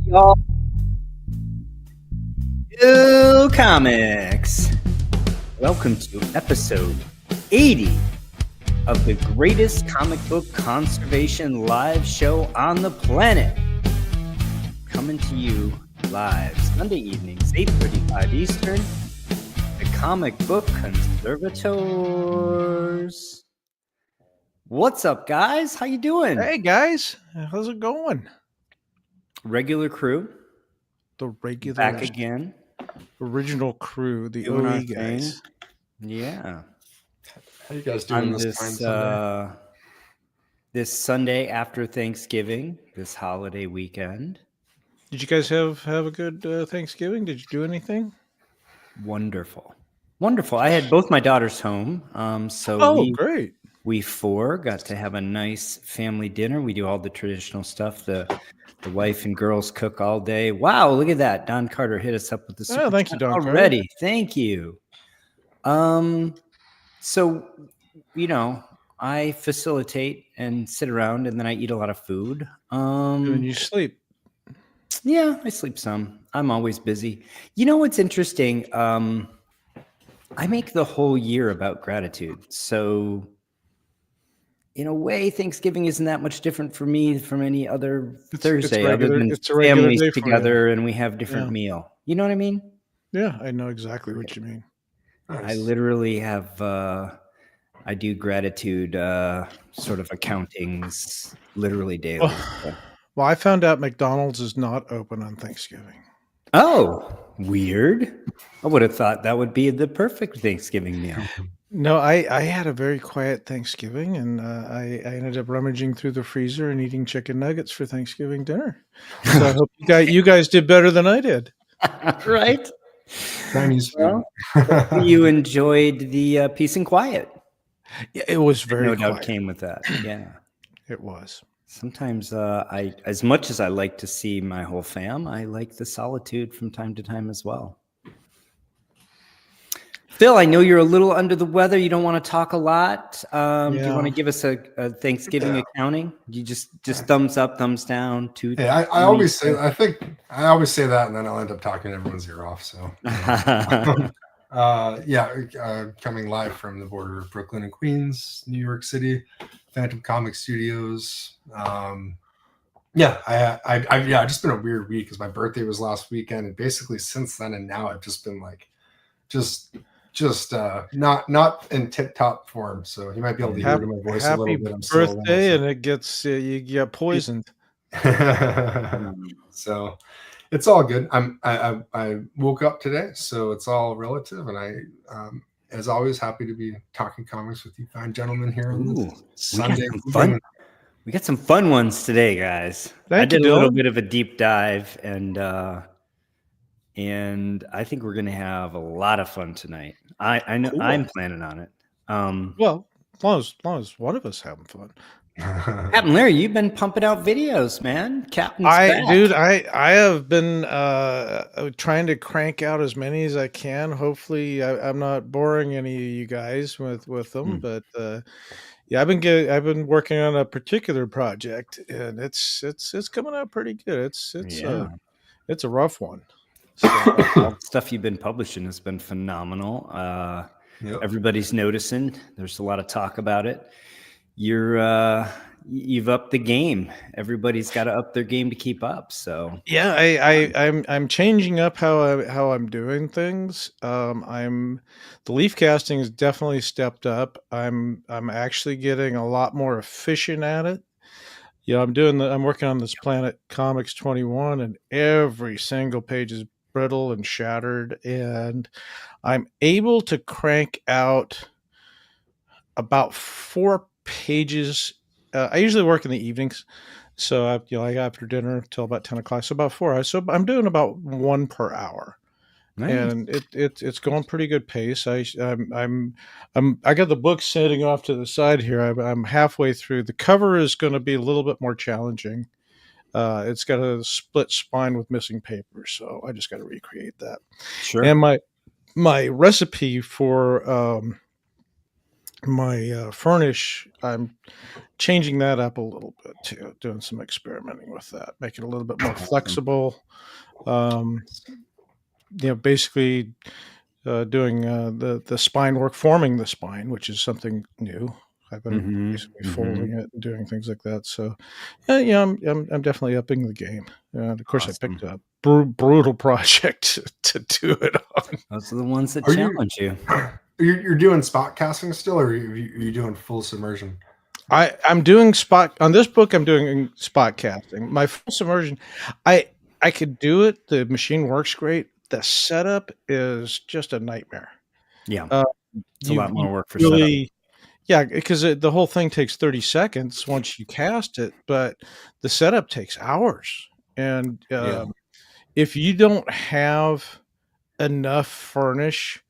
Y'all, New Comics. Welcome to episode 80 of the greatest comic book conservation live show on the planet. Coming to you live Sunday evenings, 8:35 Eastern, the Comic Book Conservators. What's up, guys? How you doing? Hey guys, how's it going? Regular crew. The regular Back again. Original crew, the Doing our OE thing. guys. Yeah. How you guys doing On this fine Sunday? This Sunday after Thanksgiving, this holiday weekend. Did you guys have a good Thanksgiving? Did you do anything? Wonderful. I had both my daughters home. Great. We four got to have a nice family dinner. We do all the traditional stuff. The wife and girls cook all day. Wow, look at that. Don Carter hit us up with the super thank you, chat Don already. Carter. Thank you. So, I facilitate and sit around, and then I eat a lot of food. And you sleep. Yeah, I sleep some. I'm always busy. You know what's interesting? I make the whole year about gratitude. So, in a way, Thanksgiving isn't that much different for me from any other Thursday, other than families together and we have different meal. You know what I mean? Yeah, I know exactly what you mean. Nice. I literally have, I do gratitude sort of accountings literally daily. Well, I found out McDonald's is not open on Thanksgiving. Oh, weird. I would have thought that would be the perfect Thanksgiving meal. No, I had a very quiet Thanksgiving, and I ended up rummaging through the freezer and eating chicken nuggets for Thanksgiving dinner. So I hope you guys did better than I did. Right? Chinese food. Well, you enjoyed the peace and quiet. Yeah, it was very quiet. No doubt came with that. Yeah. It was. Sometimes as much as I like to see my whole fam, I like the solitude from time to time as well. Phil, I know you're a little under the weather. You don't want to talk a lot. Do you want to give us a Thanksgiving accounting? You just thumbs up, thumbs down, two. Yeah, I always say that, and then I'll end up talking everyone's ear off. So, coming live from the border of Brooklyn and Queens, New York City, Phantom Comic Studios. I've just been a weird week because my birthday was last weekend, and basically since then and now I've just been like, not in tip-top form, so you might be able to hear my voice a little bit. I'm birthday, and it gets you get poisoned. So it's all good. I woke up today, so it's all relative, and I as always happy to be talking comics with you fine gentlemen here on this Sunday. We got some fun ones today, guys. I did a little bit of a deep dive, and I think we're going to have a lot of fun tonight. I know. Cool. I'm planning on it. Well, as long as one of us having fun. Captain Larry, you've been pumping out videos, man. Captain's back. Dude, I have been trying to crank out as many as I can. Hopefully, I'm not boring any of you guys with them, but I've been working on a particular project, and it's coming out pretty good. It's a rough one. So, all the stuff you've been publishing has been phenomenal. Everybody's noticing. There's a lot of talk about it. You've upped the game. Everybody's got to up their game to keep up. So I'm changing up how I'm doing things. The leaf casting has definitely stepped up. I'm actually getting a lot more efficient at it. I'm working on this Planet Comics 21, and every single page is brittle and shattered, and I'm able to crank out about 4 pages. I usually work in the evenings, so I after dinner till about 10 o'clock, so about 4 hours. So I'm doing about 1 per hour. Nice. And it's going pretty good pace. I got the book sitting off to the side here. I'm halfway through. The cover is going to be a little bit more challenging. It's got a split spine with missing paper, so I just got to recreate that. Sure. And my recipe for my furnish, I'm changing that up a little bit too, doing some experimenting with that, make it a little bit more flexible. Basically doing the spine work, forming the spine, which is something new. I've been basically folding it and doing things like that. So, I'm definitely upping the game. And of course, I picked a brutal project to do it on. Those are the ones that Are challenge you. You're doing spot casting still, or are you doing full submersion? I'm doing spot on this book. I'm doing spot casting. My full submersion, I could do it. The machine works great. The setup is just a nightmare. Yeah, it's a You- lot more you work for setup. Yeah, because the whole thing takes 30 seconds once you cast it, but the setup takes hours. And if you don't have enough furnish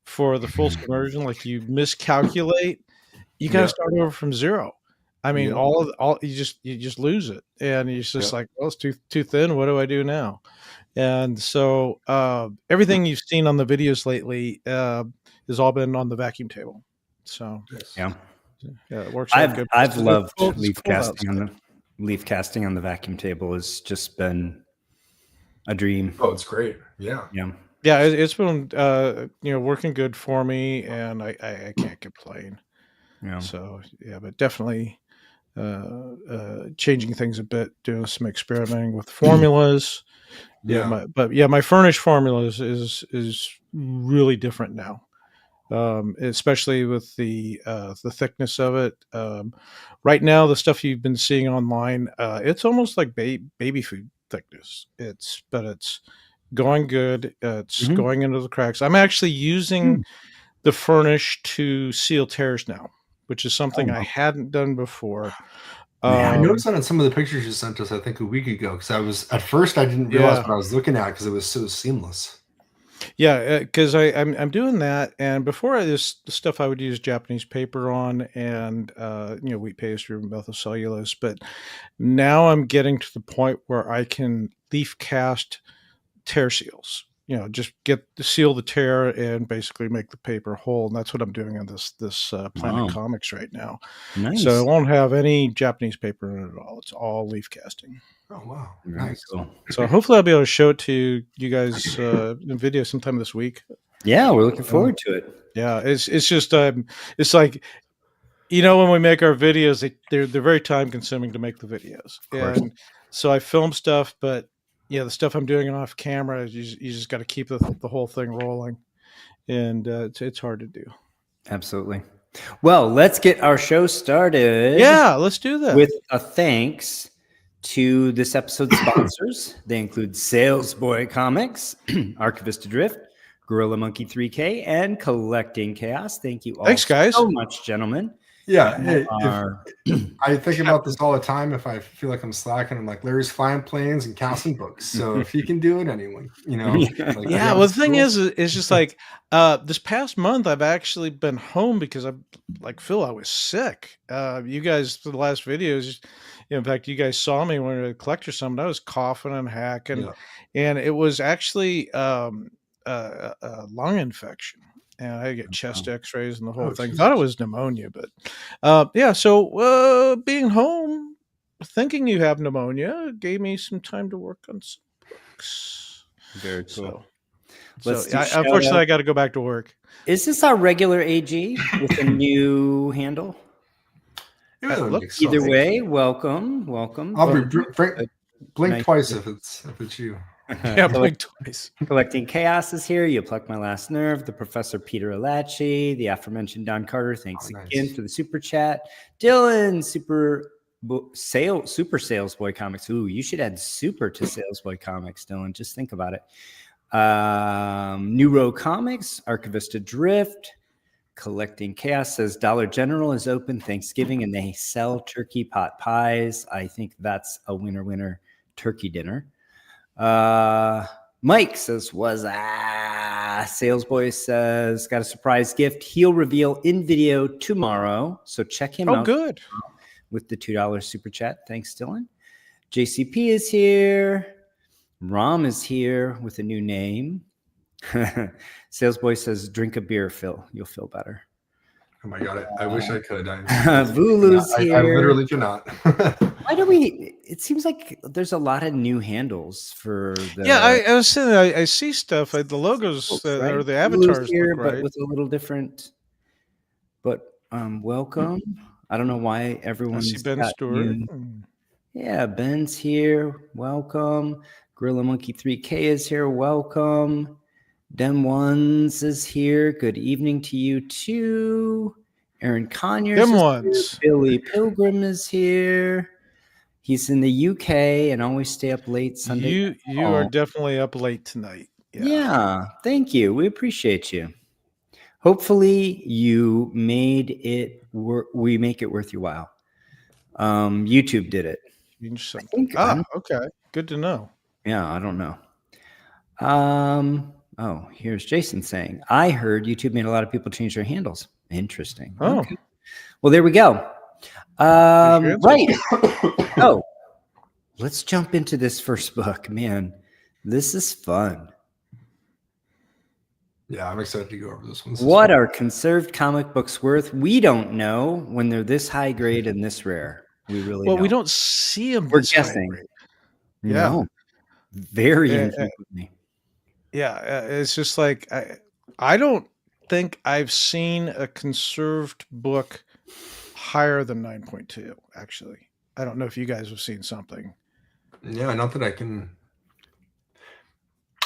for the full submersion, like you miscalculate, you got to start over from zero. I mean, Yeah. all you just lose it, and you're just like, well, it's too thin. What do I do now? And so everything you've seen on the videos lately has all been on the vacuum table. So Yeah, it works out good. I've loved It's leaf cool casting outside. leaf casting on the vacuum table has just been a dream. Oh, it's great. Yeah. Yeah, it's been working good for me, and I can't complain. Yeah. So but definitely changing things a bit, doing some experimenting with formulas. My furnish formulas is really different now, especially with the thickness of it. Right now, the stuff you've been seeing online, it's almost like baby food thickness. It's going good. It's going into the cracks. I'm actually using the furnish to seal tears now, which is something I hadn't done before. I noticed that in some of the pictures you sent us, I think a week ago, because at first I didn't realize what I was looking at because it was so seamless. Yeah, because I'm doing that, and before this stuff I would use Japanese paper on, and wheat pastry and methyl cellulose, but now I'm getting to the point where I can leaf cast tear seals. Just seal the tear and basically make the paper whole, and that's what I'm doing on this Planet Comics right now. Nice. So it won't have any Japanese paper in it at all. It's all leaf casting. Oh wow, Very nice. cool. So hopefully I'll be able to show it to you guys in video sometime this week. Yeah, we're looking forward to it. Yeah, it's just it's like when we make our videos, they're very time consuming to make the videos, and so I film stuff, but the stuff I'm doing off camera, you just got to keep the whole thing rolling, and it's hard to do. Absolutely. Well, let's get our show started. Yeah, let's do that. With a thanks to this episode's sponsors. They include Sales Boy Comics, Archivist Adrift, Gorilla Monkey 3K, and Collecting Chaos. Thank you all Thanks, guys. so much, gentlemen. Yeah, I think about this all the time. If I feel like I'm slacking, I'm like, Larry's flying planes and casting books. So if he can do it, anyone, Well, the thing is just like this past month, I've actually been home because I'm like Phil. I was sick. You guys, for the last videos, in fact, you guys saw me when a collector summit. I was coughing and hacking, and it was actually a lung infection. And I had to get chest X-rays and the whole thing. Jesus. Thought it was pneumonia, but So being home, thinking you have pneumonia, gave me some time to work on some books. Very cool. Unfortunately, I got to go back to work. Is this our regular AG with a new handle? Either way, welcome. I'll blink twice if it's you. Yeah, blink twice. Collecting Chaos is here. You plucked my last nerve. The Professor Peter Alachi, the aforementioned Don Carter. Thanks again for the super chat. Dylan, super Sales Boy Comics. Ooh, you should add super to Sales Boy Comics, Dylan. Just think about it. New Row Comics, Archivist Adrift. Collecting Chaos says Dollar General is open Thanksgiving and they sell turkey pot pies. I think that's a winner turkey dinner. Mike says Sales Boy says got a surprise gift. He'll reveal in video tomorrow, so check him out. Oh, good. With the $2 super chat. Thanks, Dylan. JCP is here. Rom is here with a new name. Sales Boy says drink a beer, Phil. You'll feel better. Oh my god, I wish I could. Vulu's I here. literally cannot. Why do we? It seems like there's a lot of new handles for the. Yeah, I was saying I see stuff. The logos folks, or right? the Vulu's avatars here, look but right. with a little different. But welcome. I don't know why I see everyone's Ben got Stewart. new- Yeah, Ben's here. Welcome. Gorilla Monkey 3K is here. Welcome. Dem Ones is here. Good evening to you too. Aaron Conyers Dem is Ones. here. Billy Pilgrim is here. He's in the UK and always stay up late Sunday. You are definitely up late tonight. Yeah, thank you. We appreciate you. Hopefully you made it we make it worth your while. YouTube did it. Change something. think Okay. Good to know. Yeah, I don't know. Oh, here's Jason saying, I heard YouTube made a lot of people change their handles. Interesting. Oh. Okay. Well, there we go. Right. Oh, let's jump into this first book. Man, this is fun. Yeah, I'm excited to go over this one. What are conserved comic books worth? We don't know when they're this high grade and this rare. We really Well, don't. we don't see them. We're guessing. Yeah. No. Very Yeah, infrequently. Yeah, it's just like I don't think I've seen a conserved book higher than 9.2. Actually, I don't know if you guys have seen something. Yeah, not that I can.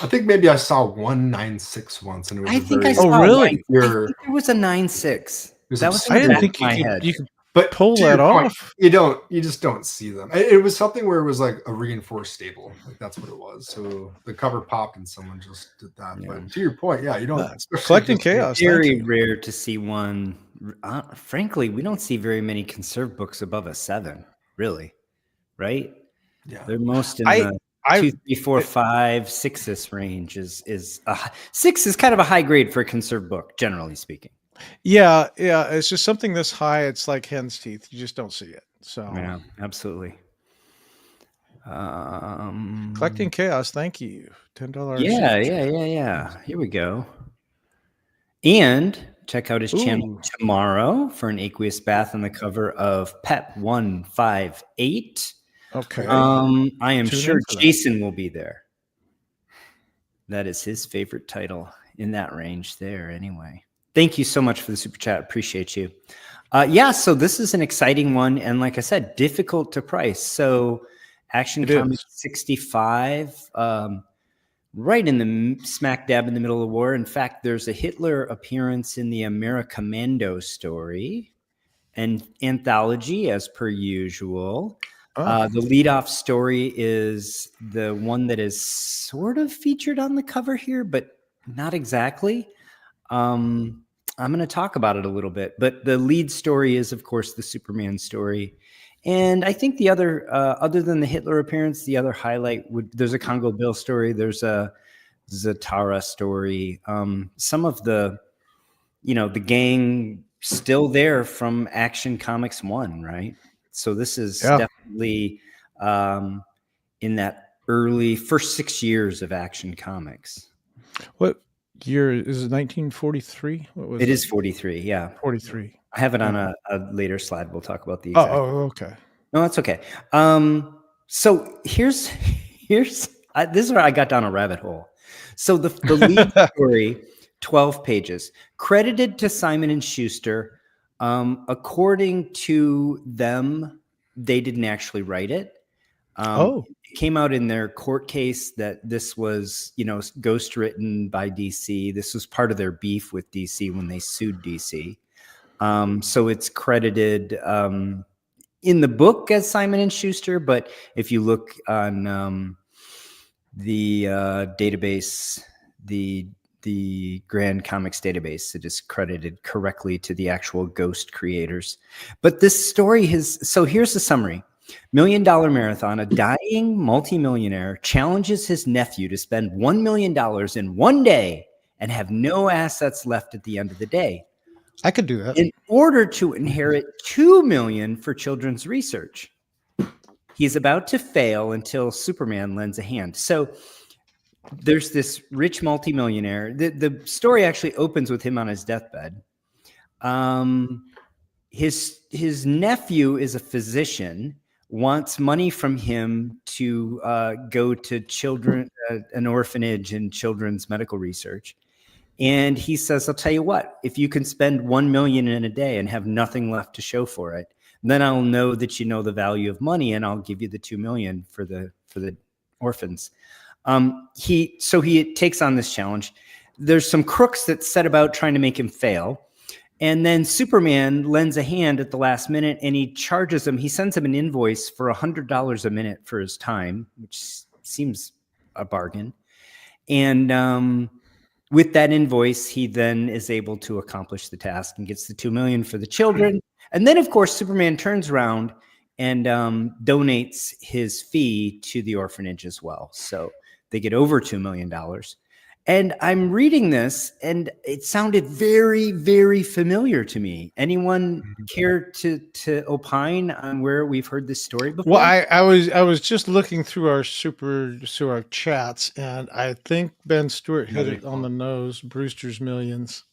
I think maybe I saw 196 once, and it was. I think I Oh, saw really? one. I think there was a 9.6. That was in I the didn't back think of my head. you could But pull to your that point, off. you just don't see them. It was something where it was like a reinforced staple, like that's what it was. So the cover popped, and someone just did that. Yeah. But to your point, yeah, you don't. especially Collecting just- Chaos. Very Thank you. rare to see one. Frankly, we don't see very many conserved books above a 7, really. Right? Yeah, They're most in I- the I 2, 3, 4, 5, 6 range. Is 6 is kind of a high grade for a conserved book, generally speaking. yeah. It's just something this high. It's like hen's teeth. You just don't see it. So Yeah, absolutely. Collecting Chaos. Thank you. $10. Yeah. Here we go. And check out his channel tomorrow for an aqueous bath on the cover of PEP 158. Okay. I am Tune sure into that. Jason will be there. That is his favorite title in that range there anyway. Thank you so much for the super chat. Appreciate you. So this is an exciting one. And like I said, difficult to price. So Action It Comics is. 65, right in the smack dab in the middle of the war. In fact, there's a Hitler appearance in the Americommando story and anthology as per usual. The leadoff story is the one that is sort of featured on the cover here, but not exactly. I'm going to talk about it a little bit, but the lead story is, of course, the Superman story. And I think the other than the Hitler appearance, the other highlight there's a Congo Bill story. There's a Zatara story. Some of the gang still there from Action Comics 1, right? So this is definitely in that early first 6 years of Action Comics. What year is it? 1943? What was It is 43, yeah. 43. I have it on a later slide. We'll talk about the Oh, exact. okay. No, that's okay. So here's this is where I got down a rabbit hole. So the lead story, 12 pages, credited to Simon and Schuster. According to them, they didn't actually write it. It came out in their court case that this was, ghost written by DC. This was part of their beef with DC when they sued DC. So it's credited in the book as Simon and Schuster, but if you look on the database, the Grand Comics database, it is credited correctly to the actual Ghost creators. But this story so here's the summary. $1 Million Marathon, a dying multimillionaire challenges his nephew to spend $1 million in one day and have no assets left at the end of the day, I could do that. in order to inherit $2 million for children's research. He's about to fail until Superman lends a hand. So there's this rich multimillionaire. The story actually opens with him on his deathbed. His nephew is a physician, wants money from him to go to children, an orphanage and children's medical research. And he says, I'll tell you what, if you can spend 1 million in a day and have nothing left to show for it, then I'll know that you know the value of money, and I'll give you the 2 million for the orphans. He takes on this challenge. There's some crooks that set about trying to make him fail. And then Superman lends a hand at the last minute, and he charges him. He sends him an invoice for $100 a minute for his time, which seems a bargain. And with that invoice, he then is able to accomplish the task and gets the 2 million for the children. And then, of course, Superman turns around and donates his fee to the orphanage as well. So they get over $2 million. And I'm reading this, and it sounded very, very familiar to me. Anyone care to opine on where we've heard this story before? Well, I was just looking through our chats, and I think Ben Stewart hit it on the nose. Brewster's Millions.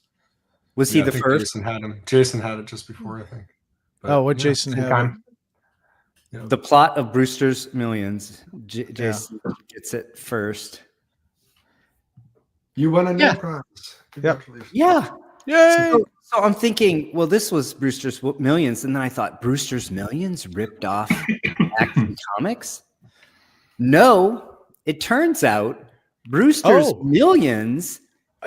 Was he I the think first? Jason had him. Jason had it just before, I think. But, Jason same had? time. The plot of Brewster's Millions. Jason gets it first. You won a new prize. Congratulations. Yeah. Yay! So I'm thinking, well, this was Brewster's Millions, and then I thought Brewster's Millions ripped off Action Comics. No, it turns out Brewster's Millions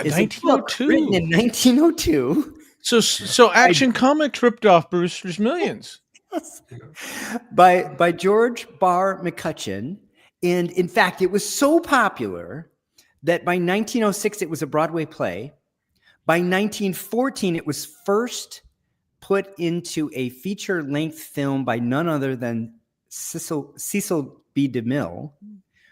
is a book written in 1902. So Action Comics ripped off Brewster's Millions. by George Barr McCutcheon, and in fact, it was so popular that by 1906 it was a Broadway play. By 1914, it was first put into a feature-length film by none other than Cecil B. DeMille.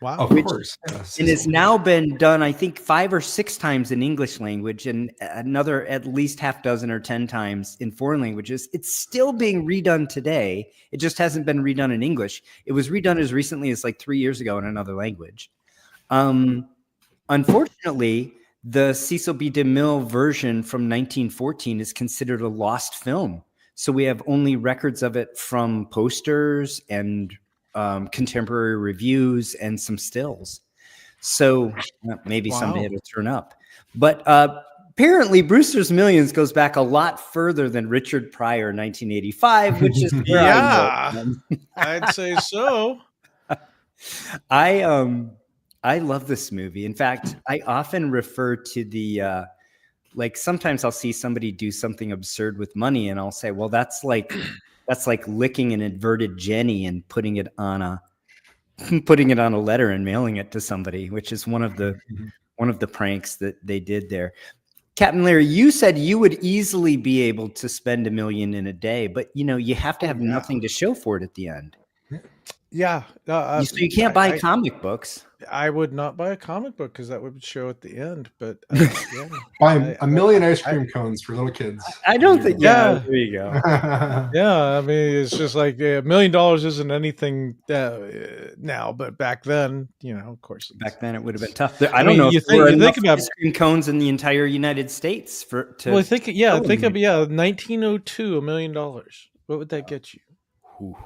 Wow. Of course. Yes. And it's now been done, I think, 5 or 6 times in English language and another at least half dozen or 10 times in foreign languages. It's still being redone today. It just hasn't been redone in English. It was redone as recently as like 3 years ago in another language. Unfortunately, the Cecil B. DeMille version from 1914 is considered a lost film. So we have only records of it from posters and contemporary reviews and some stills. So maybe someday it'll turn up. But apparently Brewster's Millions goes back a lot further than Richard Pryor 1985, which is I'd say so. I love this movie. In fact, I often refer to the like sometimes I'll see somebody do something absurd with money, and I'll say, well, that's like licking an inverted Jenny and putting it on a letter and mailing it to somebody, which is one of the pranks that they did there. Captain Larry, you said you would easily be able to spend $1 million in a day, but you have to have nothing to show for it at the end. Yeah. So you can't buy comic books. I would not buy a comic book because that would show at the end. But buy a million ice cream cones for little kids. I don't think. Yeah, there you go. Yeah, I mean, it's just like $1 million isn't anything now, but back then, of course. Back then, it would have been tough. I don't know. You if there think about ice cream cones in the entire United States think of 1902, $1 million. What would that get you? Ooh.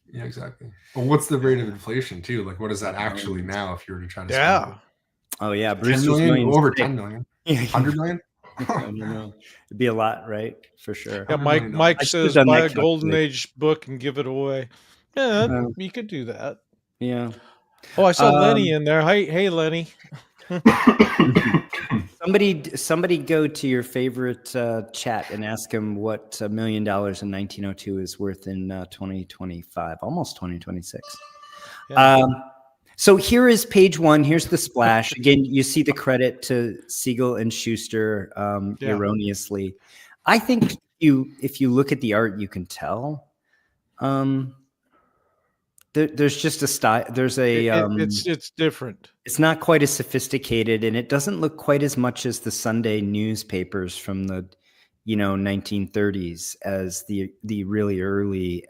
Yeah, exactly. Well, what's the rate of inflation too? Like, what is that actually now if you were to try to spend it? Oh yeah, Bruce over 10 million. 100 million? I don't know. It'd be a lot, right? For sure. Yeah, Mike says buy a Golden Age book and give it away. Yeah, you could do that. Yeah. Oh, I saw Lenny in there. Hey, Lenny. Somebody go to your favorite chat and ask him what $1 million in 1902 is worth in 2025, almost 2026. Yeah. So here is page 1. Here's the splash. Again, you see the credit to Siegel and Schuster erroneously. I think if you look at the art, you can tell. There's just a style. There's a. It's different. It's not quite as sophisticated, and it doesn't look quite as much as the Sunday newspapers from the, 1930s as the really early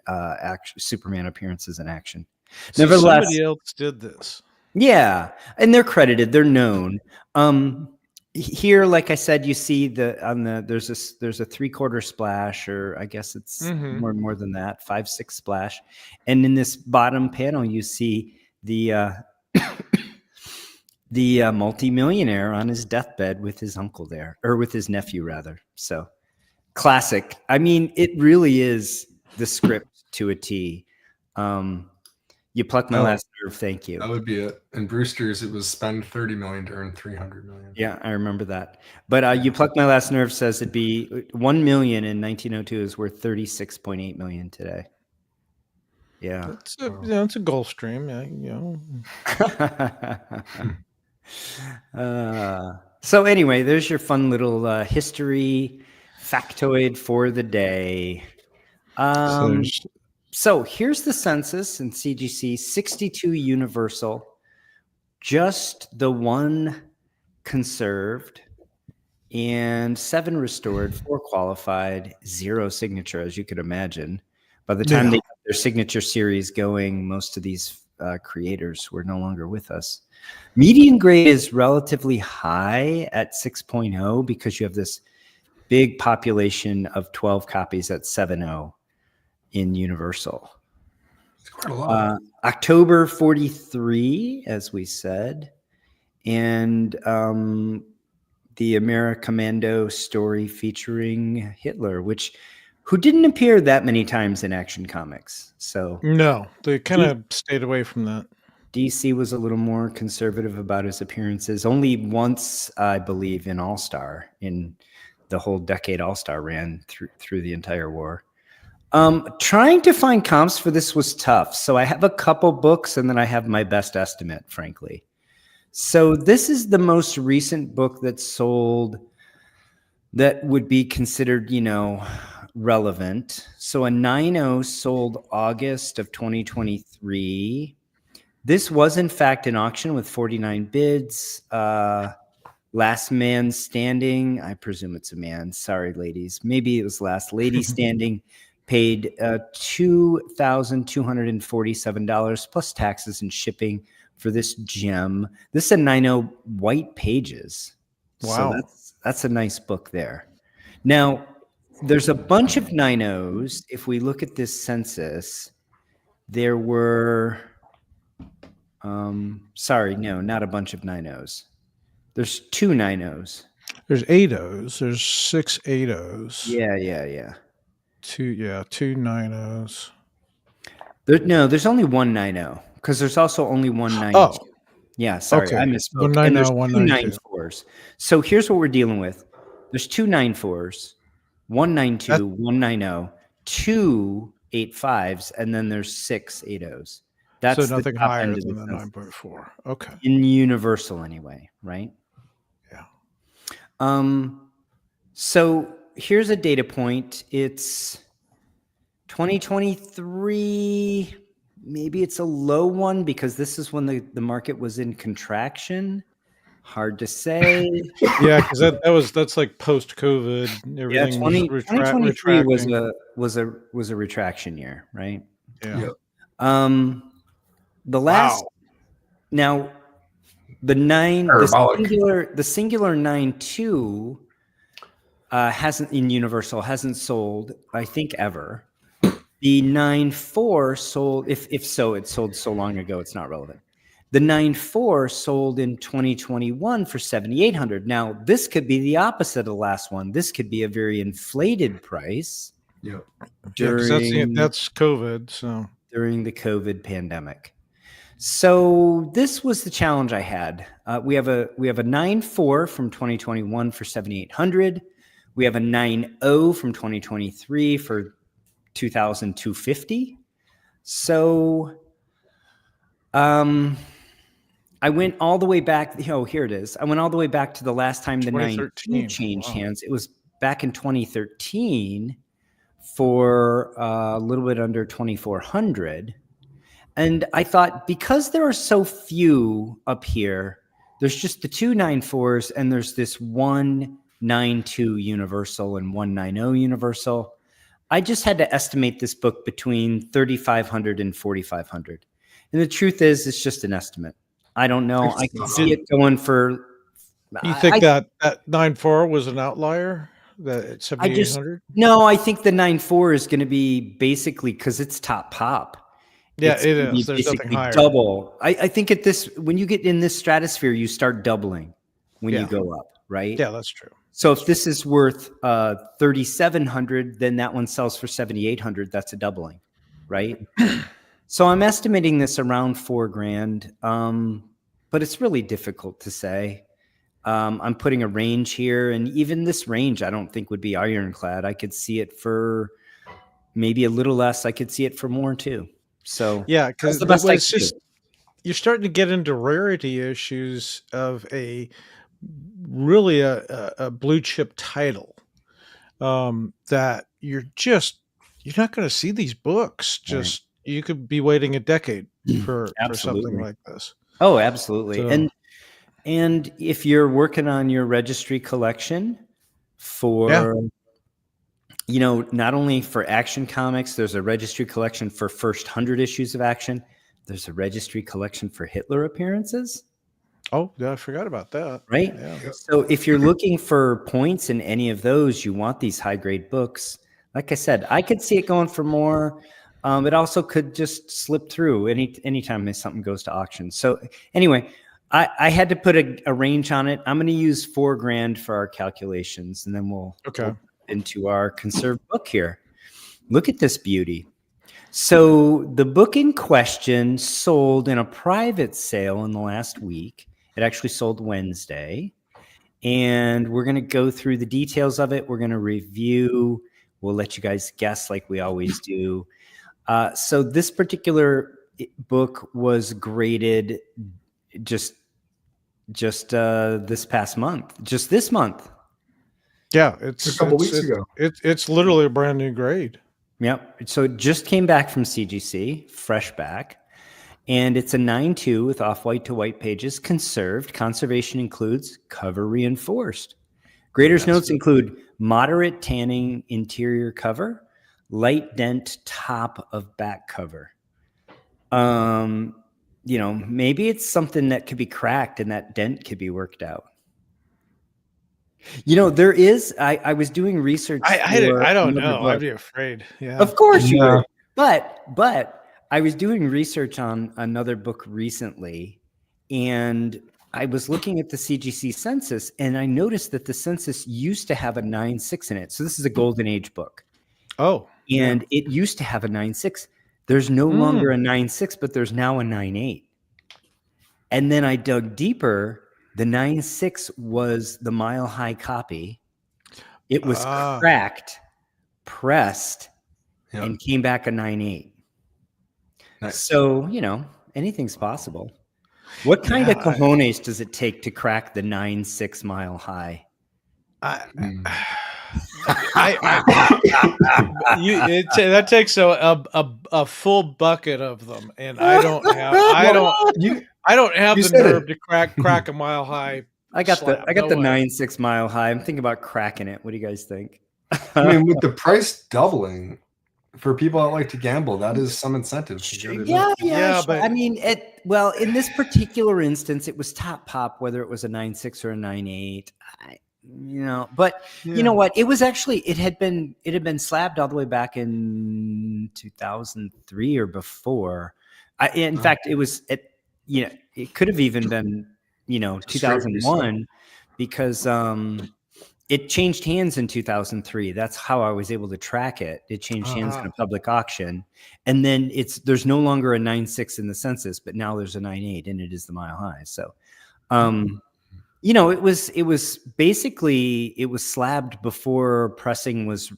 Superman appearances in action. So Nevertheless, somebody else did this. Yeah, and they're credited. They're known. here, like I said, you see there's a 3/4 splash, or I guess it's more than that, 5-6 splash. And in this bottom panel, you see the the multimillionaire on his deathbed with his uncle there, or with his nephew rather. So classic. I mean, it really is the script to a T. You plucked my last nerve. Thank you. That would be it. And Brewster's, it was spend 30 million to earn 300 million. Yeah, I remember that. But you plucked my last nerve says it'd be 1 million in 1902 is worth 36.8 million today. Yeah, it's a Gulfstream. So anyway, there's your fun little history factoid for the day. So here's the census in CGC: 62 universal, just the 1 conserved, and 7 restored, 4 qualified, 0 signature, as you could imagine. By the time they got their signature series going, most of these creators were no longer with us. Median grade is relatively high at 6.0 because you have this big population of 12 copies at 7.0 in universal. It's quite a lot. October 43, as we said, and the Americommando story featuring Hitler, who didn't appear that many times in Action Comics. So no, they kind of stayed away from that. DC was a little more conservative about his appearances. Only once, I believe, in All-Star, in the whole decade All-Star ran through the entire war. Trying to find comps for this was tough. So I have a couple books, and then I have my best estimate, frankly. So this is the most recent book that sold that would be considered, relevant. So a 9.0 sold August of 2023. This was, in fact, an auction with 49 bids. Last man standing, I presume it's a man. Sorry, ladies. Maybe it was last lady standing, paid $2,247 plus taxes and shipping for this gem. This is a 9.0 white pages. Wow. So that's a nice book there. Now, there's a bunch of 9.0s. If we look at this census, there were... sorry, no, not a bunch of 9.0s. There's 2 9.0s. There's 8.0s. There's 6 8.0s. Yeah. 2 9.0s. There's only 1 9.0 because there's also only 1 9.2. Oh, yeah, sorry, okay. I misspoke. 1 9.0, And there's 2 1 9.2. 9.4s. So here's what we're dealing with. There's 2 9.4s, 1 9.2, 1 9.0, 2 8.5s, and then there's 6 8.0s. That's so nothing the top higher end of than the the census. 9.4. Okay. In universal anyway, right? Yeah. So here's a data point. It's 2023. Maybe it's a low one because this is when the market was in contraction. Hard to say. Yeah, because that's like post-COVID. Everything was 2023 retracting. was a retraction year, right? Yeah. Yep. The last now the singular 9.2 hasn't sold, I think, ever. The 9.4 sold, if so, it sold so long ago it's not relevant. The 9.4 sold in 2021 for $7,800. Now this could be the opposite of the last one. This could be a very inflated price. Yep. Yeah, because that's COVID. So during the COVID pandemic. So this was the challenge I had. We have a 9.4 from 2021 for $7,800. We have a 9.0 from 2023 for $2,250. So I went all the way back. Oh, here it is. I went all the way back to the last time the 9.2 changed hands. It was back in 2013 for a little bit under 2,400. And I thought, because there are so few up here, there's just the 2 9.4s and there's this 1 9.2 universal and 1 9.0 universal. I just had to estimate this book between 3,500 and 4,500. And the truth is, it's just an estimate. I don't know. I can see it going for You I, think I that 9.4 was an outlier? That at I just 7,800? no, I think the 9.4 is going to be basically because it's top pop. Yeah, It's it going to is. be There's nothing basically higher. double. I think at this when you get in this stratosphere, you start doubling when you Yeah. go up, right? Yeah, that's true. So if this is worth 3,700, then that one sells for 7,800. That's a doubling, right? So I'm estimating this around $4,000, but it's really difficult to say. I'm putting a range here, and even this range, I don't think would be ironclad. I could see it for maybe a little less. I could see it for more too. So Yeah, that's because the best I it's can do. just you're starting to get into rarity issues of a really a blue chip title that you're not going to see these books. Right. Just you could be waiting a decade for something Absolutely. like this. Oh, absolutely. So, And if you're working on your registry collection for, not only for Action Comics, there's a registry collection for first 100 issues of Action. There's a registry collection for Hitler appearances, oh, yeah, I forgot about that. right? Yeah. So if you're looking for points in any of those, you want these high grade books. Like I said, I could see it going for more. It also could just slip through anytime something goes to auction. So anyway, I had to put a range on it. I'm going to use $4,000 for our calculations, and then we'll into our conserved book here. Look at this beauty. So the book in question sold in a private sale in the last week. It actually sold Wednesday, and we're going to go through the details of it. We're going to review. We'll let you guys guess like we always do. So this particular book was graded just this past month, just this month. Yeah, it's a couple weeks ago. It's literally a brand new grade. Yep. So it just came back from CGC, fresh back. And it's a 9.2 with off-white to white pages, conserved. Conservation includes cover reinforced. Grader's notes include moderate tanning interior cover, light dent top of back cover. Maybe it's something that could be cracked and that dent could be worked out. There is, I was doing research. I don't know. I'd be afraid. Yeah. Of course you would. But I was doing research on another book recently, and I was looking at the CGC census, and I noticed that the census used to have a 9.6 in it. So this is a golden age book. Oh. And it used to have a 9.6. There's no longer a 9.6, but there's now a 9.8. And then I dug deeper. The 9.6 was the Mile High copy. It was cracked, pressed, and came back a 9.8. Nice. So, anything's possible. What kind of cojones does it take to crack the 9.6 Mile High? That takes a full bucket of them, and I don't have the nerve to crack a Mile High. I got the 9.6 Mile High. I'm thinking about cracking it. What do you guys think? I mean, with the price doubling for people that like to gamble, that is some incentive. Yeah. But I mean, in this particular instance, it was top pop, whether it was a 9.6 or a 9.8. But you know what? It was actually it had been slabbed all the way back in 2003 or before. In fact, it was it could have even been 2001 because it changed hands in 2003. That's how I was able to track it. It changed hands in a public auction, and then there's no longer a 9.6 in the census, but now there's a 9.8, and it is the Mile High. So. It was basically slabbed before pressing was,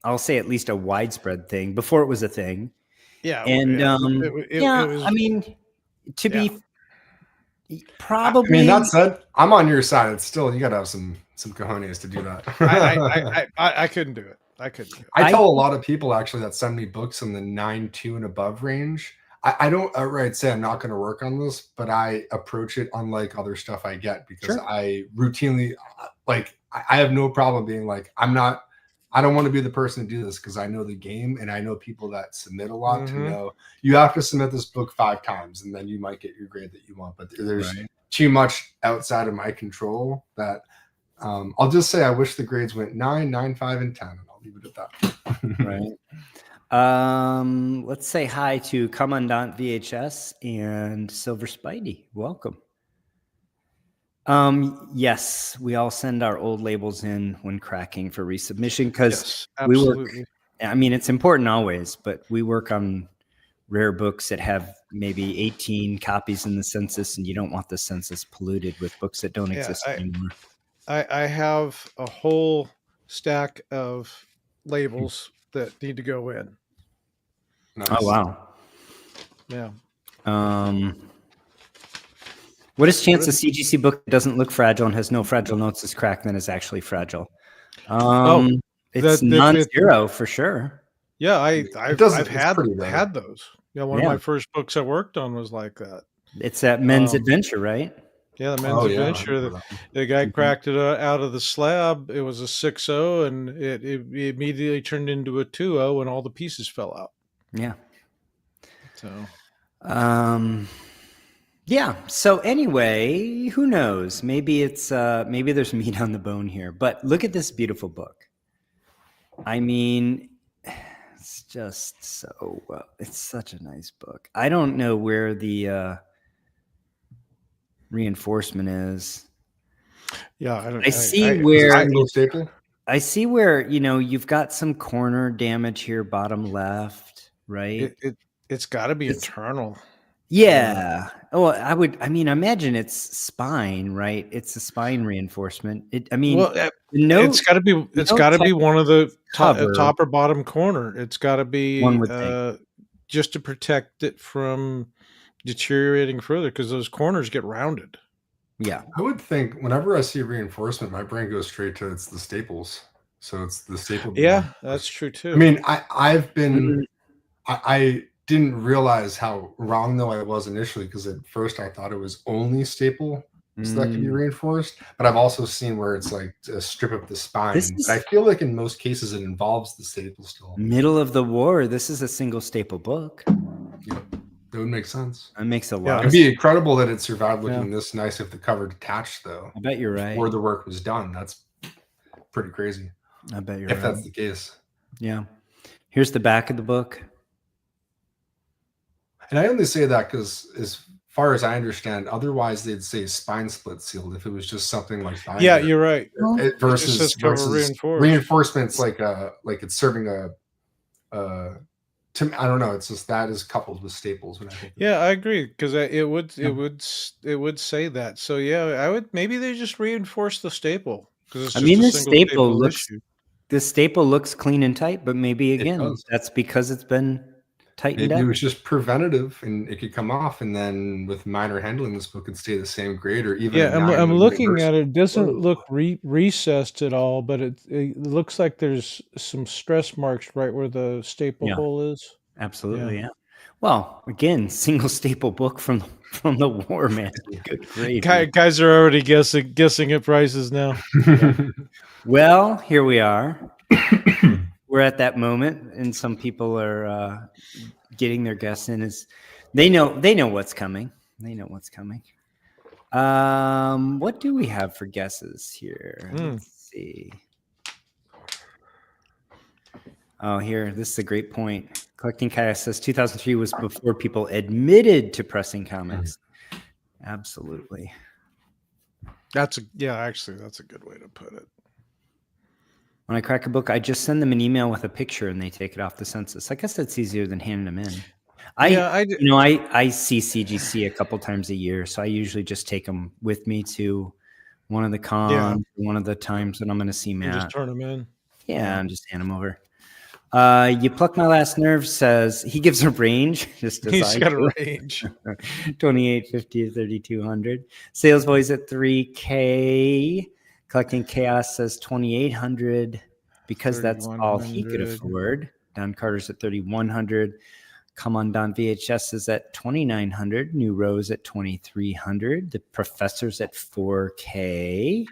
I'll say at least a widespread thing, before it was a thing. Yeah. And I mean, to be probably. I mean, that said, I'm on your side. It's still, you got to have some cojones to do that. I couldn't do it. I couldn't do it. I tell a lot of people actually that send me books in the 9.2 and above range. I don't outright say I'm not going to work on this, but I approach it unlike other stuff I get because I routinely, I have no problem being like, I'm not I don't want to be the person to do this because I know the game and I know people that submit a lot to Mhm. know you have to submit this book 5 times and then you might get your grade that you want. But there's Right. too much outside of my control that I'll just say I wish the grades went 9, 9, 5, and 10, and I'll leave it at that. Right. Let's say hi to Commandant VHS and Silver Spidey. Welcome. Yes, we all send our old labels in when cracking for resubmission because Yes, we work. absolutely. I mean, it's important always, but we work on rare books that have maybe 18 copies in the census, and you don't want the census polluted with books that don't Yeah, exist anymore. I have a whole stack of labels that need to go in. Nice. Oh wow. Yeah. What is chance a CGC book that doesn't look fragile and has no fragile notes is cracked than is actually fragile? It's that- non-zero for sure. Yeah, It I've doesn't- it's had pretty rare. had those. Yeah, one of my first books I worked on was like that. It's that men's adventure, right? Yeah, the Men's Oh, yeah, I Adventure. remember that one. The guy Mhm. cracked it out of the slab. It was a 6-0, and it immediately turned into a 2-0, and all the pieces fell out. Yeah. So Yeah. So anyway, who knows? Maybe it's maybe there's meat on the bone here. But look at this beautiful book. I mean, it's just so it's such a nice book. I don't know where the reinforcement is. yeah, I see where Single staple. I see where you've got some corner damage here, bottom left, right? it's got to be It's- internal. Yeah. Oh, I mean, imagine it's spine, right? It's a spine reinforcement. Well, the note, it's got to be. It's note got to be one of the cover- top or bottom corner. It's got to be One would think. just to protect it from deteriorating further, because those corners get rounded. yeah. I would think whenever I see reinforcement, my brain goes straight to it's the staples. So it's the staple. Yeah, that's true too. I mean, I've been Mhm. I didn't realize how wrong though I was initially because at first I thought it was only staple so that could be Mm. reinforced, but I've also seen where it's like a strip of the spine. This is- I feel like in most cases it involves the staple still. Middle of the war. This is a single staple book. Yep. That would make sense. That makes a Yeah. lot It'd of be incredible that it survived looking Yeah. this nice if the cover detached though. I bet you're right. Before the work was done. That's pretty crazy. I bet you're If right. that's the case. Yeah. Here's the back of the book. And I only say that because as far as I understand, otherwise they'd say spine split sealed if it was just something like binder. Yeah, you're right. It versus, says cover reinforced. reinforcements like it's serving I don't know, it's just that is coupled with staples when I think Yeah, I agree, because it would say that. So yeah, I would maybe they just reinforce the staple, because it's I just mean, a this single staple looks issue. this staple looks clean and tight, but maybe again does. that's because it's been tightened maybe up. it was just preventative and it could come off, and then with minor handling this book could stay the same grade or even Yeah, I'm looking at it. It doesn't look recessed at all, but it looks like there's some stress marks right where the staple Yeah. hole is. Absolutely, yeah. Well, again, single staple book from the war, man. Good gravy. Guys are already guessing at prices now. Well, here we are. We're at that moment, and some people are getting their guess in. Is they know what's coming. They know what's coming. What do we have for guesses here? Let's see. Oh, here, this is a great point. Collecting Chaos says 2003 was before people admitted to pressing comics. Absolutely. Actually, that's a good way to put it. When I crack a book, I just send them an email with a picture and they take it off the census. I guess that's easier than handing them in. I see CGC a couple times a year, so I usually just take them with me to one of the cons, one of the times that I'm going to see Matt. Just turn them in. Yeah, and just hand them over. You Pluck My Last Nerve says he gives a range. Just as He's I got do. a range. 2850 to 3200. Sales Boys at 3K. Collecting Chaos says 2800 because that's all he could 3100. afford. Don Carter's at 3100. Come on, Don VHS is at 2900. New Rose at 2300. The Professor's at 4K.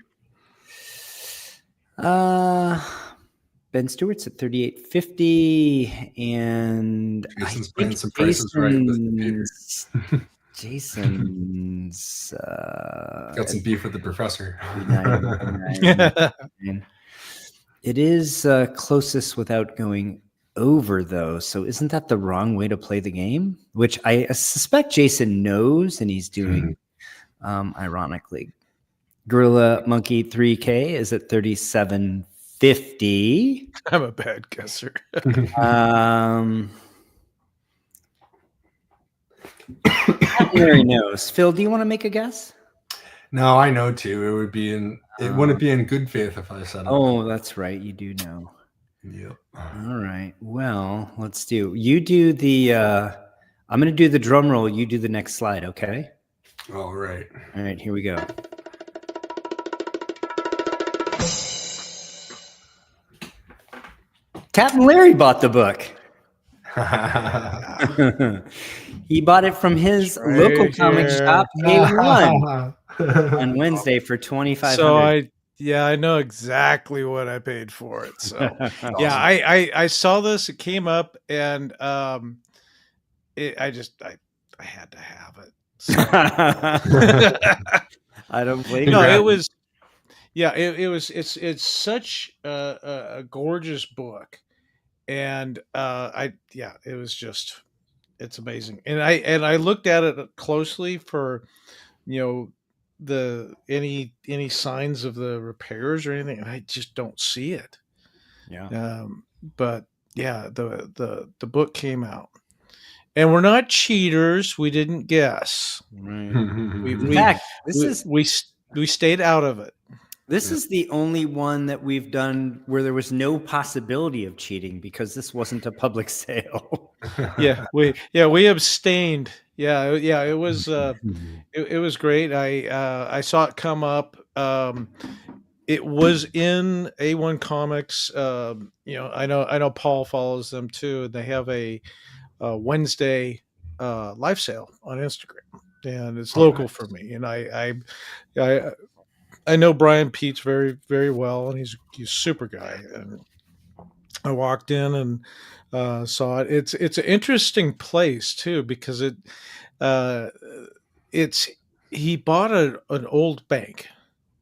Ben Stewart's at 38.50, and Jason's I playing think some prices right with Peter. Jason's Got some beef with the professor. 39.99. It is closest without going over, though. So isn't that the wrong way to play the game? Which I suspect Jason knows, and he's doing ironically. Gorilla Monkey 3K is at 37.50. I'm a bad guesser. Larry knows. Phil, do you want to make a guess? No, I know too. It would be in. It wouldn't be in good faith if I said it. Oh, that's right. You do know. Yep. All right. Well, let's do. You do the. I'm going to do the drum roll. You do the next slide. Okay. All right. All right. Here we go. Captain Larry bought the book. He bought it from his local comic shop, A1, on Wednesday for $2,500. So I know exactly what I paid for it. So yeah, I saw this. It came up, and I had to have it. So. I don't blame No, you. it was. Yeah, it's such a gorgeous book, and it was just, it's amazing. And I looked at it closely for, any signs of the repairs or anything, and I just don't see it. Yeah. But yeah, the book came out, and we're not cheaters. We didn't guess. Right. In fact, we stayed out of it. This is the only one that we've done where there was no possibility of cheating because this wasn't a public sale. we abstained. It was it was great. I saw it come up. It was in A1 Comics. I know Paul follows them too. They have a Wednesday live sale on Instagram, and it's local for me. And I know Brian Peets very, very well, and he's a super guy. And I walked in and saw it. It's an interesting place too, because he bought an old bank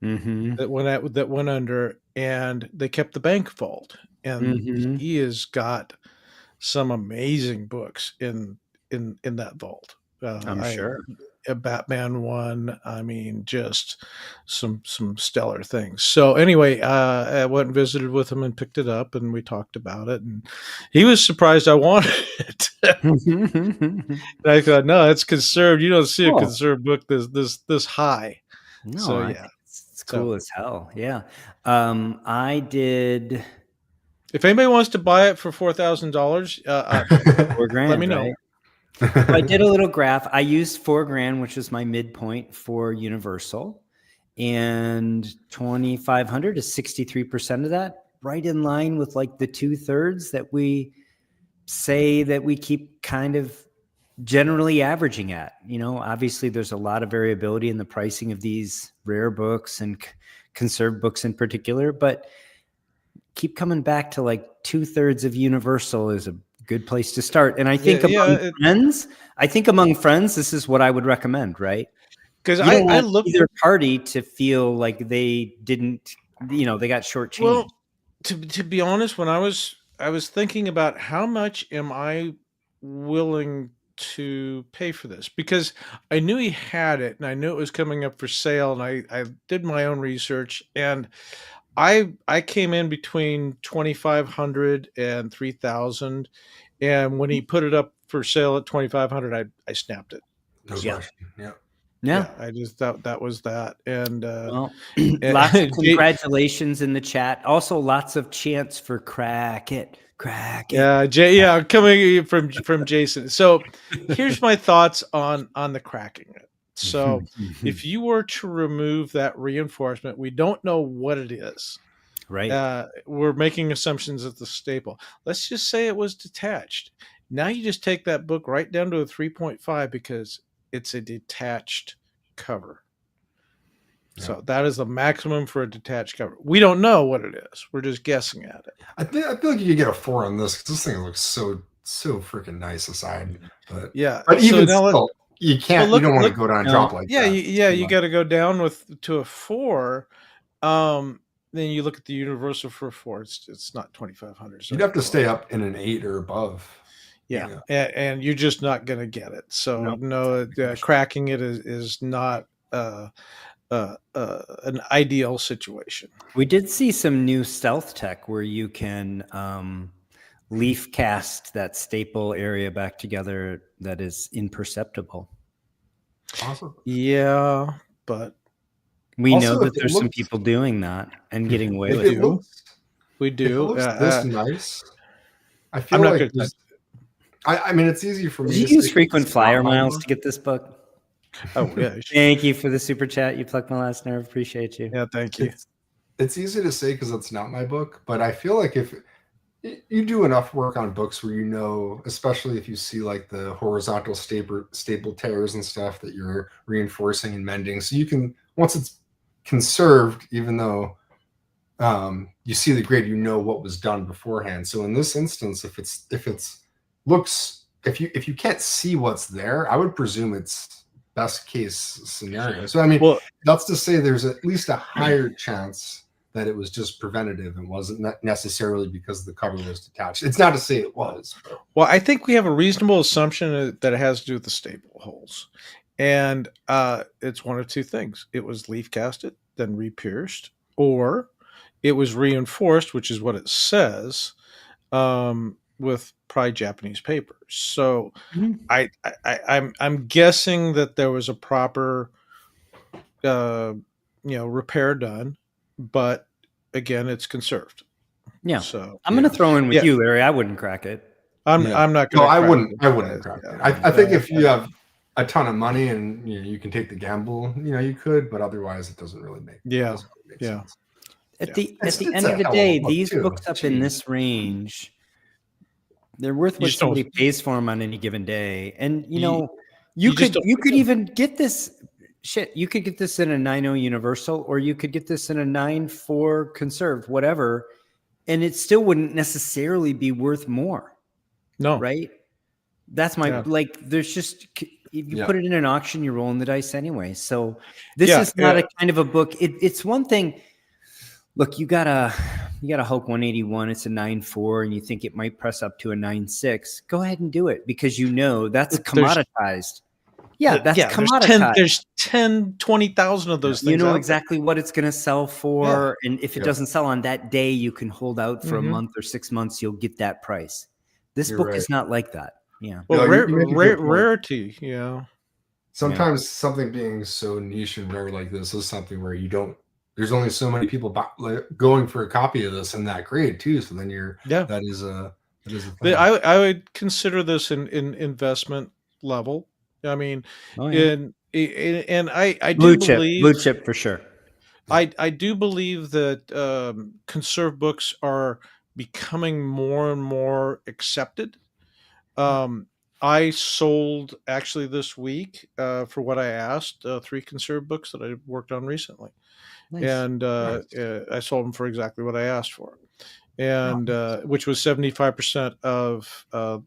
that went under, and they kept the bank vault, and he has got some amazing books in that vault. I'm sure. A Batman one. I mean, just some stellar things. So anyway, I went and visited with him and picked it up, and we talked about it, and he was surprised I wanted it. And I thought, no, it's conserved. You don't see a conserved book this high. No, so yeah, it's cool as hell. Yeah. I did. If anybody wants to buy it for $4,000, $4,000, let me know. Right? I did a little graph. I used $4,000, which was my midpoint for Universal, and 2,500 is 63% of that, right in line with like the 2/3 that we say that we keep kind of generally averaging at. Obviously there's a lot of variability in the pricing of these rare books and conserved books in particular, but keep coming back to like 2/3 of Universal is a good place to start. And I think among friends, this is what I would recommend, right? Because I look either party to feel like they didn't, they got shortchanged. Well, to be honest, when I was thinking about how much am I willing to pay for this, because I knew he had it and I knew it was coming up for sale, and I did my own research, and I came in between 2,500 and 3,000, and when he put it up for sale at 2,500, I snapped it. No question. Yeah. Yeah, I just thought that was that. And lots of congratulations in the chat. Also, lots of chants for crack it. Yeah, coming from Jason. So here's my thoughts on the cracking it. So if you were to remove that reinforcement, we don't know what it is. Right. We're making assumptions at the staple. Let's just say it was detached. Now you just take that book right down to a 3.5 because it's a detached cover. So that is the maximum for a detached cover. We don't know what it is. We're just guessing at it. I feel like you could get a 4 on this because this thing looks so freaking nice aside. But Yeah. but So even now still, you can't. look- you don't want to look- go down and no. drop like yeah, that. you got to go down to a 4. Then you look at the universal for a 4. It's not 2,500. So You'd have to stay up in an 8 or above. Yeah. And you're just not going to get it. So Nope. cracking it is not an ideal situation. We did see some new stealth tech where you can leaf cast that staple area back together that is imperceptible. Awesome. Yeah, but We Also, know that if it there's some looks- people doing that and getting away If with it it. looks, we if it do. looks this nice, I feel I'm not like gonna there's- I mean, it's easy for me. Did you to use say frequent it's not flyer my miles book. to get this book? Oh yeah, you should- Thank you for the super chat. You plucked my last nerve. Appreciate you. yeah. Thank you. It's easy to say because it's not my book, but I feel like if you do enough work on books where you know, especially if you see like the horizontal staple tears and stuff that you're reinforcing and mending, so you can, once it's conserved, even though you see the grade, you know what was done beforehand. So in this instance, if you can't see what's there, I would presume it's best case scenario. So I mean, Well, that's to say there's at least a higher chance that it was just preventative and wasn't necessarily because the cover was detached. It's not to say it was. But. well, I think we have a reasonable assumption that it has to do with the staple holes, and it's one of two things: it was leaf casted, then re-pierced, or it was reinforced, which is what it says, with probably Japanese paper. So I'm guessing that there was a proper repair done, but again, it's conserved. Yeah. So I'm going to throw in with Yeah. you, Larry. I wouldn't crack it. I'm not No, going. I wouldn't crack it. I think if you Yeah. have a ton of money and you can take the gamble, you could, but otherwise it doesn't really make sense. At Yeah. the It's end a of the hell of a day, book, these too. books up in Jeez. this range, they're worth You what just don't- somebody pays for them on any given day. And You you just could don't- even get this shit. You could get this in a 9.0 universal, or you could get this in a 9.4 conserved, whatever, and it still wouldn't necessarily be worth more, No, right? That's my Yeah. like. There's just if you Yeah. put it in an auction, you're rolling the dice anyway. So this Yeah, is not yeah. a kind of a book. It's one thing. Look, you got a Hulk 181. It's a 9.4, and you think it might press up to a 9.6. Go ahead and do it because that's But there's- commoditized. Yeah, that's there's commoditized. There's 10, 20,000 of those things. You know out there. exactly what it's going to sell for, and if it Yeah. doesn't sell on that day, you can hold out for a Mhm. month or 6 months. You'll get that price. This You're book right. is not like that. Yeah. Well, No, you make a good point. rarity. Yeah. Sometimes something being so niche and rare like this is something where there's only so many people going for a copy of this in that grade too. So then Yeah. that is a thing. I would consider this in investment level. I mean, Oh, yeah. and I do Blue chip, believe blue chip for sure. I do believe that conserved books are becoming more and more accepted. I sold actually this week for what I asked 3 conserved books that I worked on recently, Nice. and I sold them for exactly what I asked for, and which was 75% of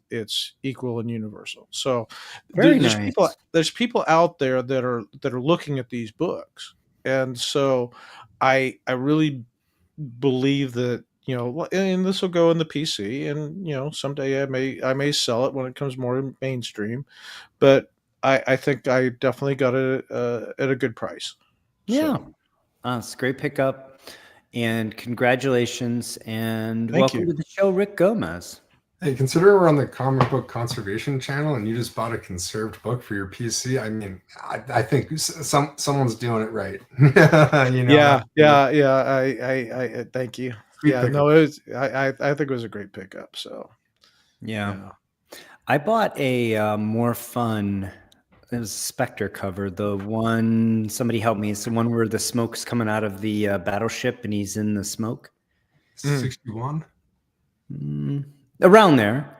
its equal and universal. So Very there's nice. people out there that are looking at these books, and so I really believe that, and this will go in the PC, and someday I may sell it when it comes more mainstream, but I think I definitely got it at a good price. Yeah. So, It's a great pickup. And congratulations. And Thank welcome you. to the show, Rick Gomez. Hey, consider we're on the Comic Book Conservation channel and you just bought a conserved book for your PC. I mean, I think someone's doing it right. yeah. I thank you. Sweet Yeah, pickup. no, it was, I think it was a great pickup. So Yeah. I bought a more fun, it was a Spectre cover. The one, somebody help me. It's the one where the smoke's coming out of the battleship and he's in the smoke. 61. Around there.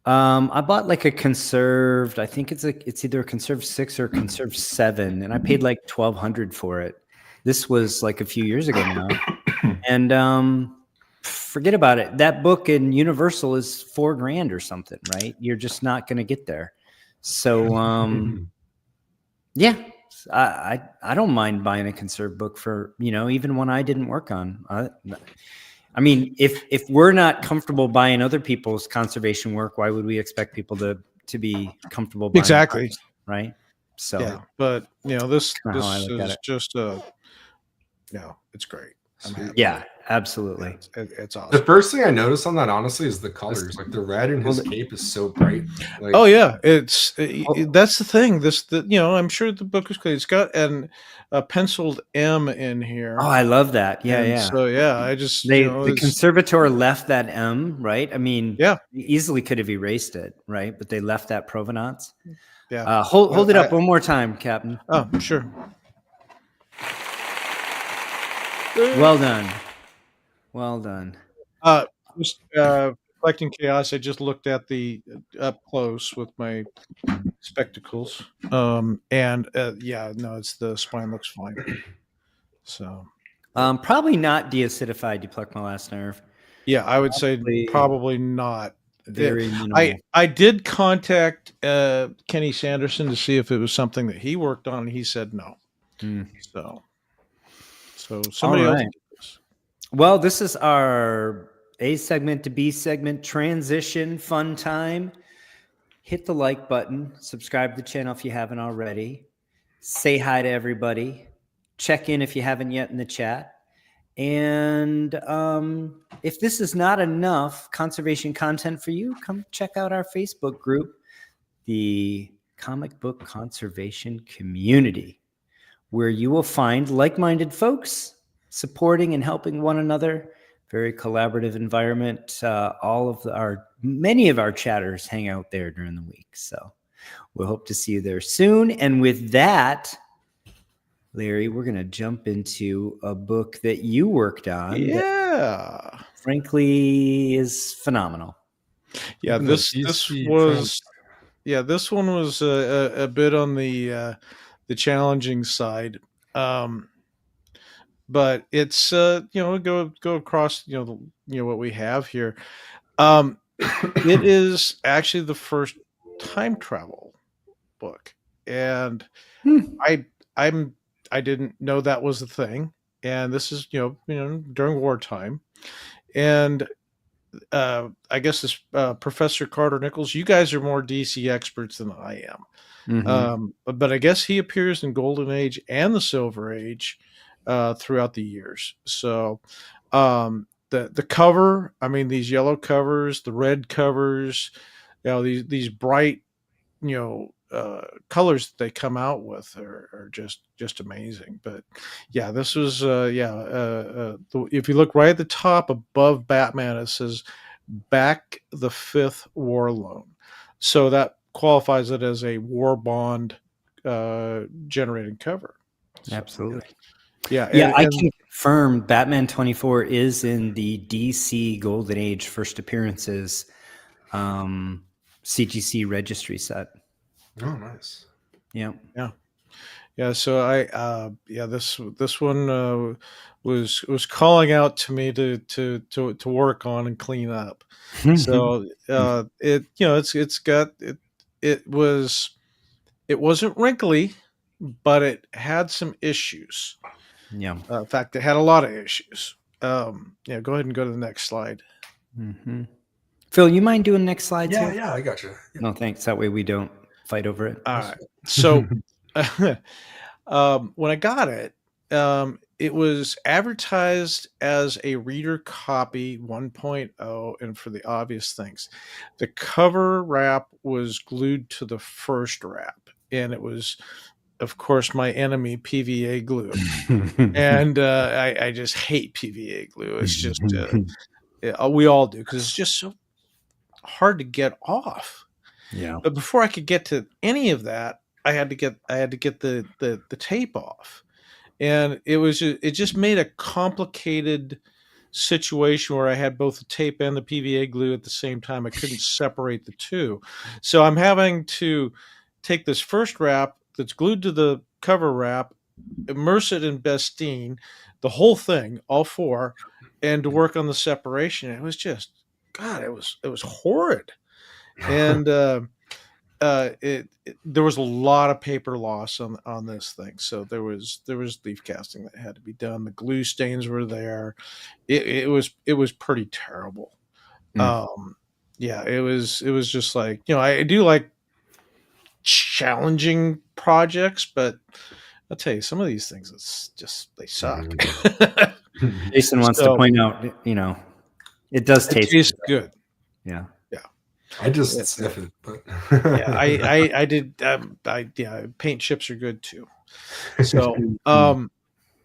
I bought like a conserved, I think it's either a conserved 6 or a conserved 7, and I paid like $1,200 for it. This was like a few years ago now. And forget about it. That book in Universal is $4,000 or something, right? You're just not going to get there. So yeah, I don't mind buying a conserve book for, even one I didn't work on. I mean, if we're not comfortable buying other people's conservation work, why would we expect people to be comfortable buying Exactly. ours, right? So Yeah, but this kinda how I this look at is it. just it's great. I'm Sweet. happy. Yeah, absolutely. It's The awesome. first thing I noticed on that, honestly, is the colors. Like the red in his Well, cape is so bright. Like, Oh yeah, Oh. that's the thing. I'm sure the book is clear. It's got a penciled M in here. Oh, I love that. Yeah, And yeah. so I just The conservator left that M, right? I mean, Yeah. you easily could have erased it, right? But they left that provenance. Yeah. Hold it up I- one more time, Captain. Oh, sure. Well done. Well done. Just collecting chaos. I just looked at the up close with my spectacles. And it's the spine looks fine. So Probably not deacidified deplectral nerve. yeah, I would say Probably probably not. Very minimal. I did contact Kenny Sanderson to see if it was something that he worked on, and he said no. So somebody else. right. Well, this is our A segment to B segment transition fun time. Hit the like button, subscribe to the channel if you haven't already. Say hi to everybody. Check in if you haven't yet in the chat. And if this is not enough conservation content for you, come check out our Facebook group, the Comic Book Conservation Community, where you will find like-minded folks supporting and helping one another. Very collaborative environment. Many of our chatters hang out there during the week. So we'll hope to see you there soon. And with that, Larry, we're going to jump into a book that you worked on. Yeah. That, frankly, is phenomenal. Yeah, this one was a bit on the challenging side. But it's go across what we have here. It is actually the first time travel book, and I didn't know that was a thing. And this is during wartime, and I guess this Professor Carter Nichols. You guys are more DC experts than I am. Mm-hmm. But I guess he appears in Golden Age and the Silver Age throughout the years. So the cover, I mean, these yellow covers, the red covers, these bright, colors that they come out with are just amazing. But yeah, this was if you look right at the top above Batman, it says "Back the Fifth War Loan," so that qualifies it as a war bond generated cover. So, Absolutely. Yeah. I can confirm Batman 24 is in the DC Golden Age first appearances CGC registry set. Oh, nice. Yeah. So this one was calling out to me to work on and clean up. So it wasn't wrinkly, but it had some issues. Yeah. In fact, it had a lot of issues. Go ahead and go to the next slide. Mm-hmm. Phil, you mind doing next slide? Yeah, I got you. No, thanks. That way we don't fight over it. All right. So when I got it, it was advertised as a reader copy 1.0, and for the obvious things, the cover wrap was glued to the first wrap, and it was, of course, my enemy, PVA glue. And I just hate PVA glue. It's just we all do, because it's just so hard to get off. Yeah. But before I could get to any of that, I had to get the tape off, and it just made a complicated situation where I had both the tape and the PVA glue at the same time. I couldn't separate the two, so I'm having to take this first wrap that's glued to the cover wrap immerse it in Bestine, the whole thing, all four, and to work on the separation. It was just, God, it was horrid. And there was a lot of paper loss on this thing. So there was leaf casting that had to be done. The glue stains were there. It was pretty terrible. Yeah, it was just like, I do like challenging projects, but I'll tell you, some of these things, it's just, they suck. Jason wants to point out, it does It taste tastes good. Yeah. I just sniff it, but Yeah, I did. Paint chips are good too. So,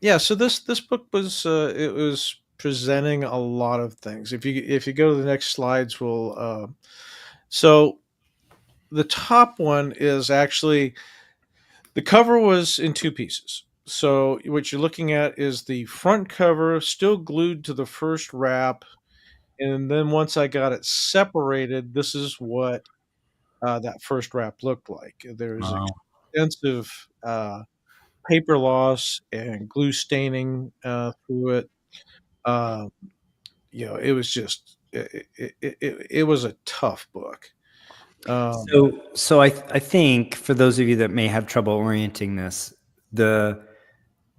yeah. So this book was it was presenting a lot of things. If you go to the next slides, we'll. So the top one is actually, the cover was in two pieces. So what you're looking at is the front cover still glued to the first wrap, and then once I got it separated, this is what that first wrap looked like. There's extensive paper loss and glue staining through it. It was just it was a tough book. So I think for those of you that may have trouble orienting this, the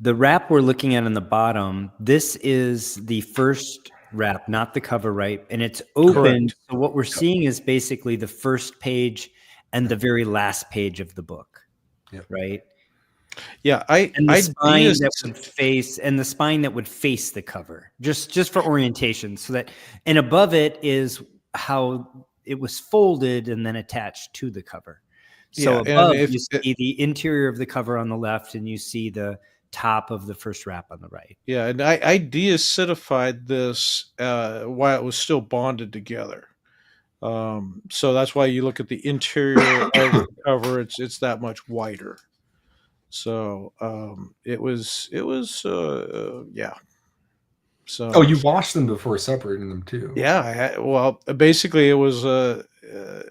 wrap we're looking at on the bottom, this is the first wrap, not the cover, right? And it's open. Correct. So what we're seeing is basically the first page and the very last page of the book, right? Yeah, and the spine that would face, and the spine that would face the cover, just for orientation, so that, and above it is how it was folded and then attached to the cover. So above you see the interior of the cover on the left, and you see the top of the first wrap on the right. Yeah, and I deacidified this while it was still bonded together. So that's why you look at the interior of the cover; it's that much whiter. So it was yeah. So you washed them before separating them too? Yeah, basically it was I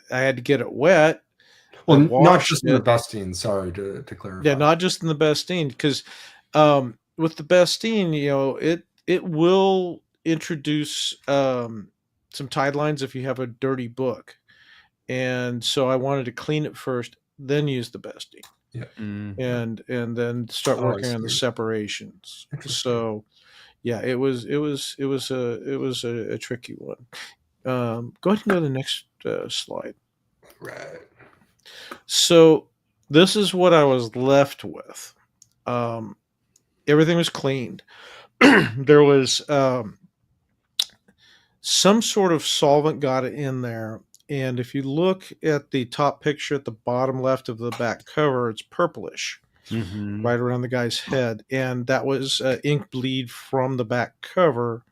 had to get it wet. Well, not just in the Bestine. Sorry to clarify. Yeah, not just in the Bestine, because with the Bestine, it will introduce some tide lines if you have a dirty book, and so I wanted to clean it first, then use the Bestine. Yeah, and then start working on the separations. So, yeah, it was a tricky one. Go ahead and go to the next slide. Right. So this is what I was left with. Everything was cleaned. There was some sort of solvent got it in there. And if you look at the top picture at the bottom left of the back cover, it's purplish, right around the guy's head. And that was ink bleed from the back cover.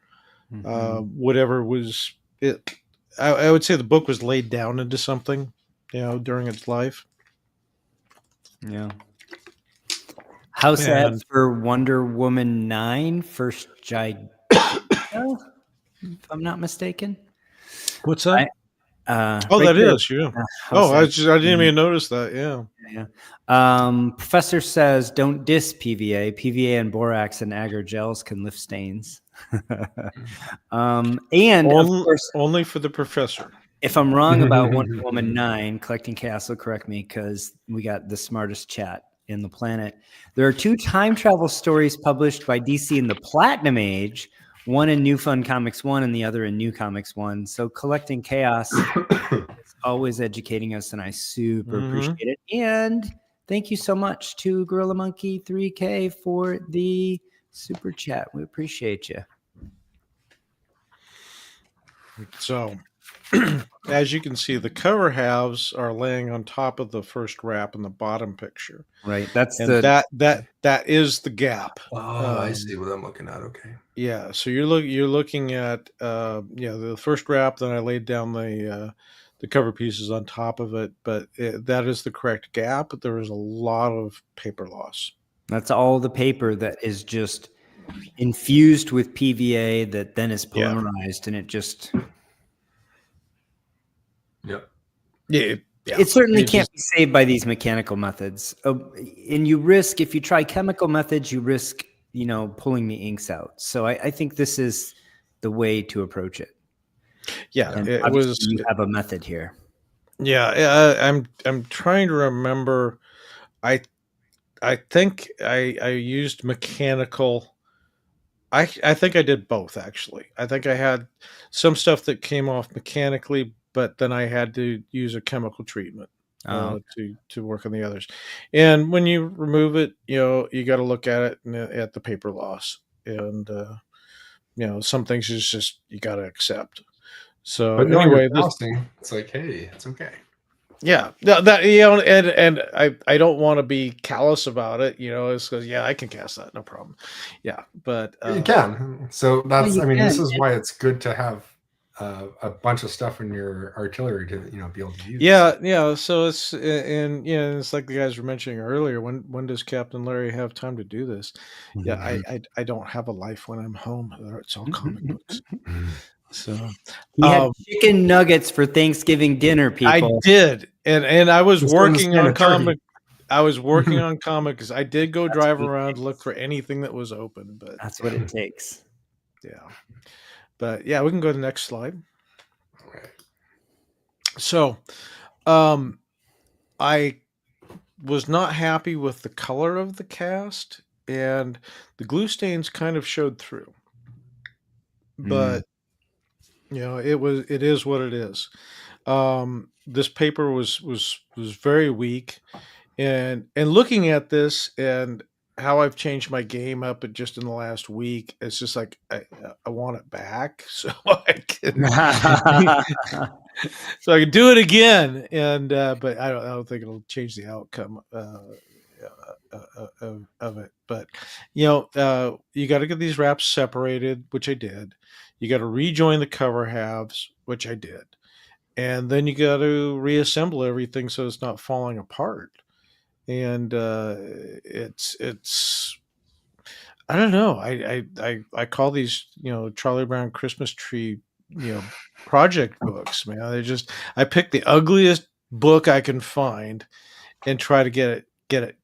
Whatever was it. I would say the book was laid down into something, during its life. Yeah. How sad for Wonder Woman 9, first Giganto, if I'm not mistaken. What's that? Right that there. is, yeah. I didn't even notice that. Yeah. Professor says, don't diss PVA. PVA and borax and agar gels can lift stains. And of course, only for the professor. If I'm wrong about Wonder Woman 9, Collecting Chaos will correct me, because we got the smartest chat in the planet. There are 2 time travel stories published by DC in the Platinum Age, one in New Fun Comics 1 and the other in New Comics 1. So Collecting Chaos is always educating us, and I super appreciate it. And thank you so much to Gorilla Monkey 3K for the super chat. We appreciate you. So, as you can see, the cover halves are laying on top of the first wrap in the bottom picture. Right. That's that is the gap. Oh, I see what I'm looking at. Okay. Yeah. So you're looking at the first wrap. Then I laid down the cover pieces on top of it, but that is the correct gap. But there is a lot of paper loss. That's all the paper that is just infused with PVA that then is polymerized, and it just. Yep. Yeah, Yeah, it certainly it can't just- be saved by these mechanical methods. And you risk, if you try chemical methods, you risk, pulling the inks out. So I think this is the way to approach it. yeah, And it obviously was. you have a method here. Yeah, I'm trying to remember. I I think I used mechanical. I think I did both actually. I think I had some stuff that came off mechanically, but then I had to use a chemical treatment Oh, to work on the others. And when you remove it, you got to look at it and at the paper loss, and some things is just you got to accept. So But knowing anyway, you're jousting, it's like, hey, it's okay. yeah, and I don't want to be callous about it, it's because I can cast that, no problem. Yeah, but You can. So you I mean, this can, is why it's good to have a bunch of stuff in your artillery to be able to use. yeah. So it's and it's like the guys were mentioning earlier. When does Captain Larry have time to do this? Yeah, I don't have a life when I'm home. It's all comic books. So he had chicken nuggets for Thanksgiving dinner, I people. did, and I was Just don't working understand on a turkey. comic. I was working on comics. I did go drive around to look for anything that was open, but That's what it takes. yeah. But yeah, we can go to the next slide. Okay. So, I was not happy with the color of the cast, and the glue stains kind of showed through. But it is what it is. This paper was very weak, and looking at this and how I've changed my game up just in the last week, it's just like I want it back so I can so I can do it again. And but I don't think it'll change the outcome of it. But you got to get these wraps separated, which I did. You got to rejoin the cover halves, which I did. And then you got to reassemble everything so it's not falling apart. And it's I don't know. I call these Charlie Brown Christmas tree project books. Man, I pick the ugliest book I can find and try to get it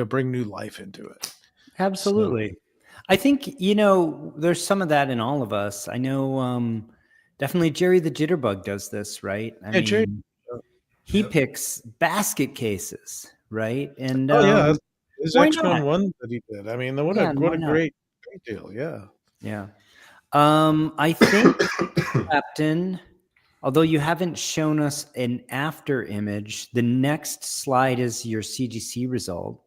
bring new life into it. Absolutely. I think, there's some of that in all of us. I know definitely Jerry the Jitterbug does this, right? I mean, Jerry. he Yep. picks basket cases, right? And Yeah, his why X-Men not? one that he did. I mean, what Yeah, a why not? great deal. Yeah. Yeah. I think, Captain, although you haven't shown us an after image, the next slide is your CGC result.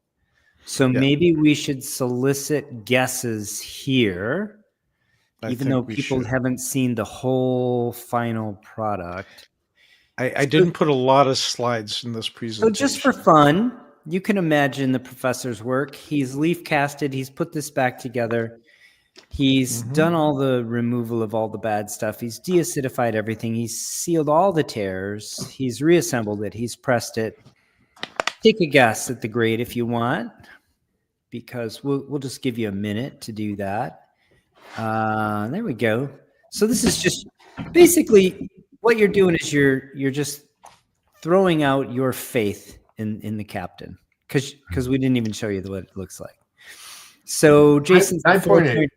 So maybe we should solicit guesses here, even though people haven't seen the whole final product. I didn't put a lot of slides in this presentation. So just for fun, you can imagine the professor's work. He's leaf casted. He's put this back together. He's done all the removal of all the bad stuff. He's deacidified everything. He's sealed all the tears. He's reassembled it. He's pressed it. Take a guess at the grade if you want, because we'll just give you a minute to do that. There we go. So this is just basically what you're doing is you're just throwing out your faith in the captain, because we didn't even show you what it looks like. So Jason's 9.8.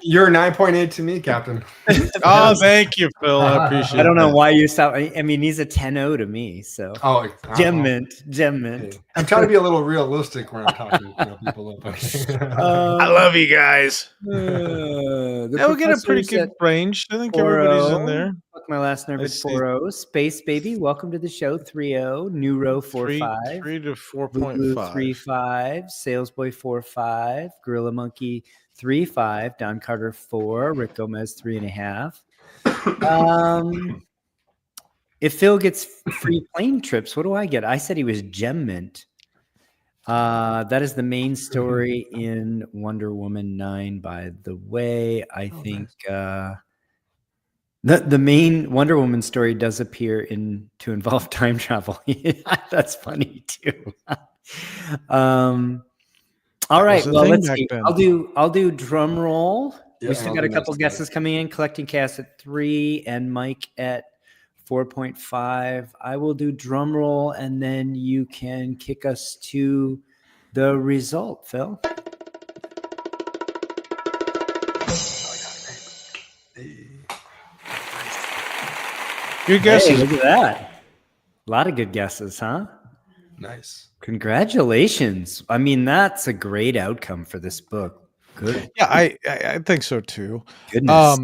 You're 9.8 to me, Captain. Oh, thank you, Phil. I appreciate it. I don't know why you saw. I mean, he's a 10-0 to me. So gem mint. Hey, I'm trying to be a little realistic when I'm talking to people. I love you guys. We'll get a pretty good range. I think everybody's in there. Fuck my last nerve at 4-0. Space Baby, welcome to the show. 3-0. Neuro 4-5. 3 to 4.5. 3-5. Salesboy 4-5. Gorilla Monkey 3-5. Don Carter 4. Rick Gomez 3.5. If Phil gets free plane trips, what do I get? I said he was gem mint. That is the main story in Wonder Woman 9, by the way. I think the main Wonder Woman story does appear to involve time travel. That's funny too. All right. Well, let's see. I'll do drum roll. We still got a couple guesses coming in. Collecting Cast at 3 and Mike at 4.5. I will do drum roll, and then you can kick us to the result, Phil. Good Hey, guesses. look at that. A lot of good guesses, huh? Nice. Congratulations. I mean, that's a great outcome for this book. Good Yeah, I think so too. goodness.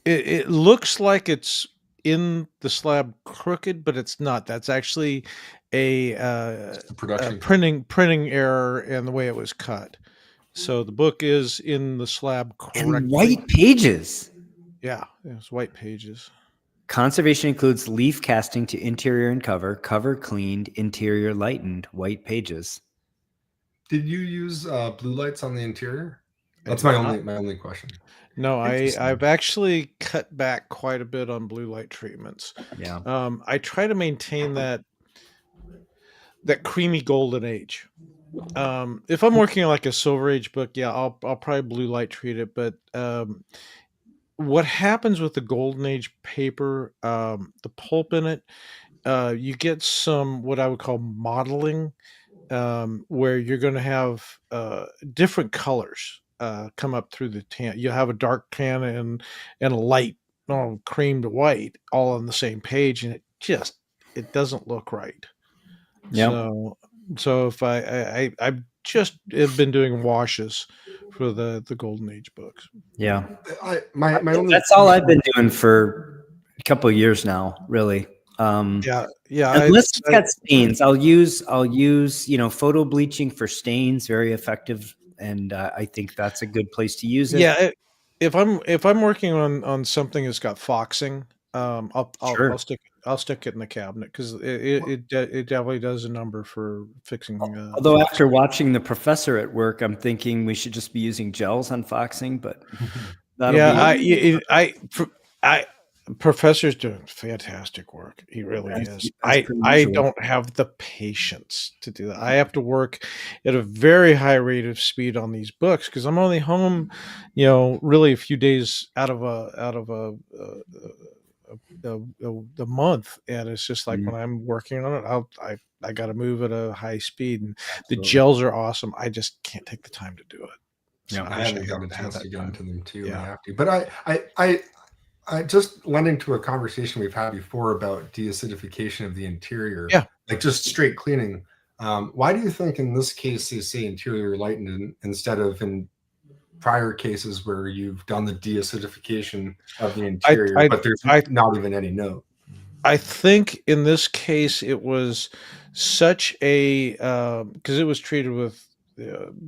It looks like it's in the slab crooked, but it's not. That's actually a The production. printing error in the way it was cut. So the book is in the slab correctly. And white pages. Yeah, it's white pages. Conservation includes leaf casting to interior and cover cleaned, interior lightened, white pages. Did you use blue lights on the interior? I That's did my only question. No, Interesting. I've actually cut back quite a bit on blue light treatments. Yeah. I try to maintain that creamy golden age. If I'm working on like a silver age book, yeah, I'll probably blue light treat it. But what happens with the golden age paper, the pulp in it, you get some what I would call modeling, where you're going to have different colors come up through the tan. You have a dark tan and a light, cream to white, all on the same page, and it doesn't look right. Yeah. So if I just have been doing washes for the golden age books. Yeah. My only That's all I've been doing for a couple of years now, really. Yeah. Unless it's got stains, I'll use photo bleaching for stains, very effective, and I think that's a good place to use it. Yeah, if I'm working on something that's got foxing, Sure. I'll stick it in the cabinet because it definitely does a number for fixing. Although after watching The Professor at work, I'm thinking we should just be using gels on foxing, but Professor's doing fantastic work. He really is. I don't have the patience to do that. I have to work at a very high rate of speed on these books because I'm only home, really a few days out of a month, and it's just like when I'm working on it, I got to move at a high speed, and the gels are awesome. I just can't take the time to do it. So Yeah, I haven't gotten a chance to get into them too. Yeah. I have to, but I just lending to a conversation we've had before about deacidification of the interior. Yeah. Like just straight cleaning. Why do you think in this case they say interior lightened instead of in prior cases where you've done the deacidification of the interior, but there's not even any note? I think in this case it was such a because it was treated with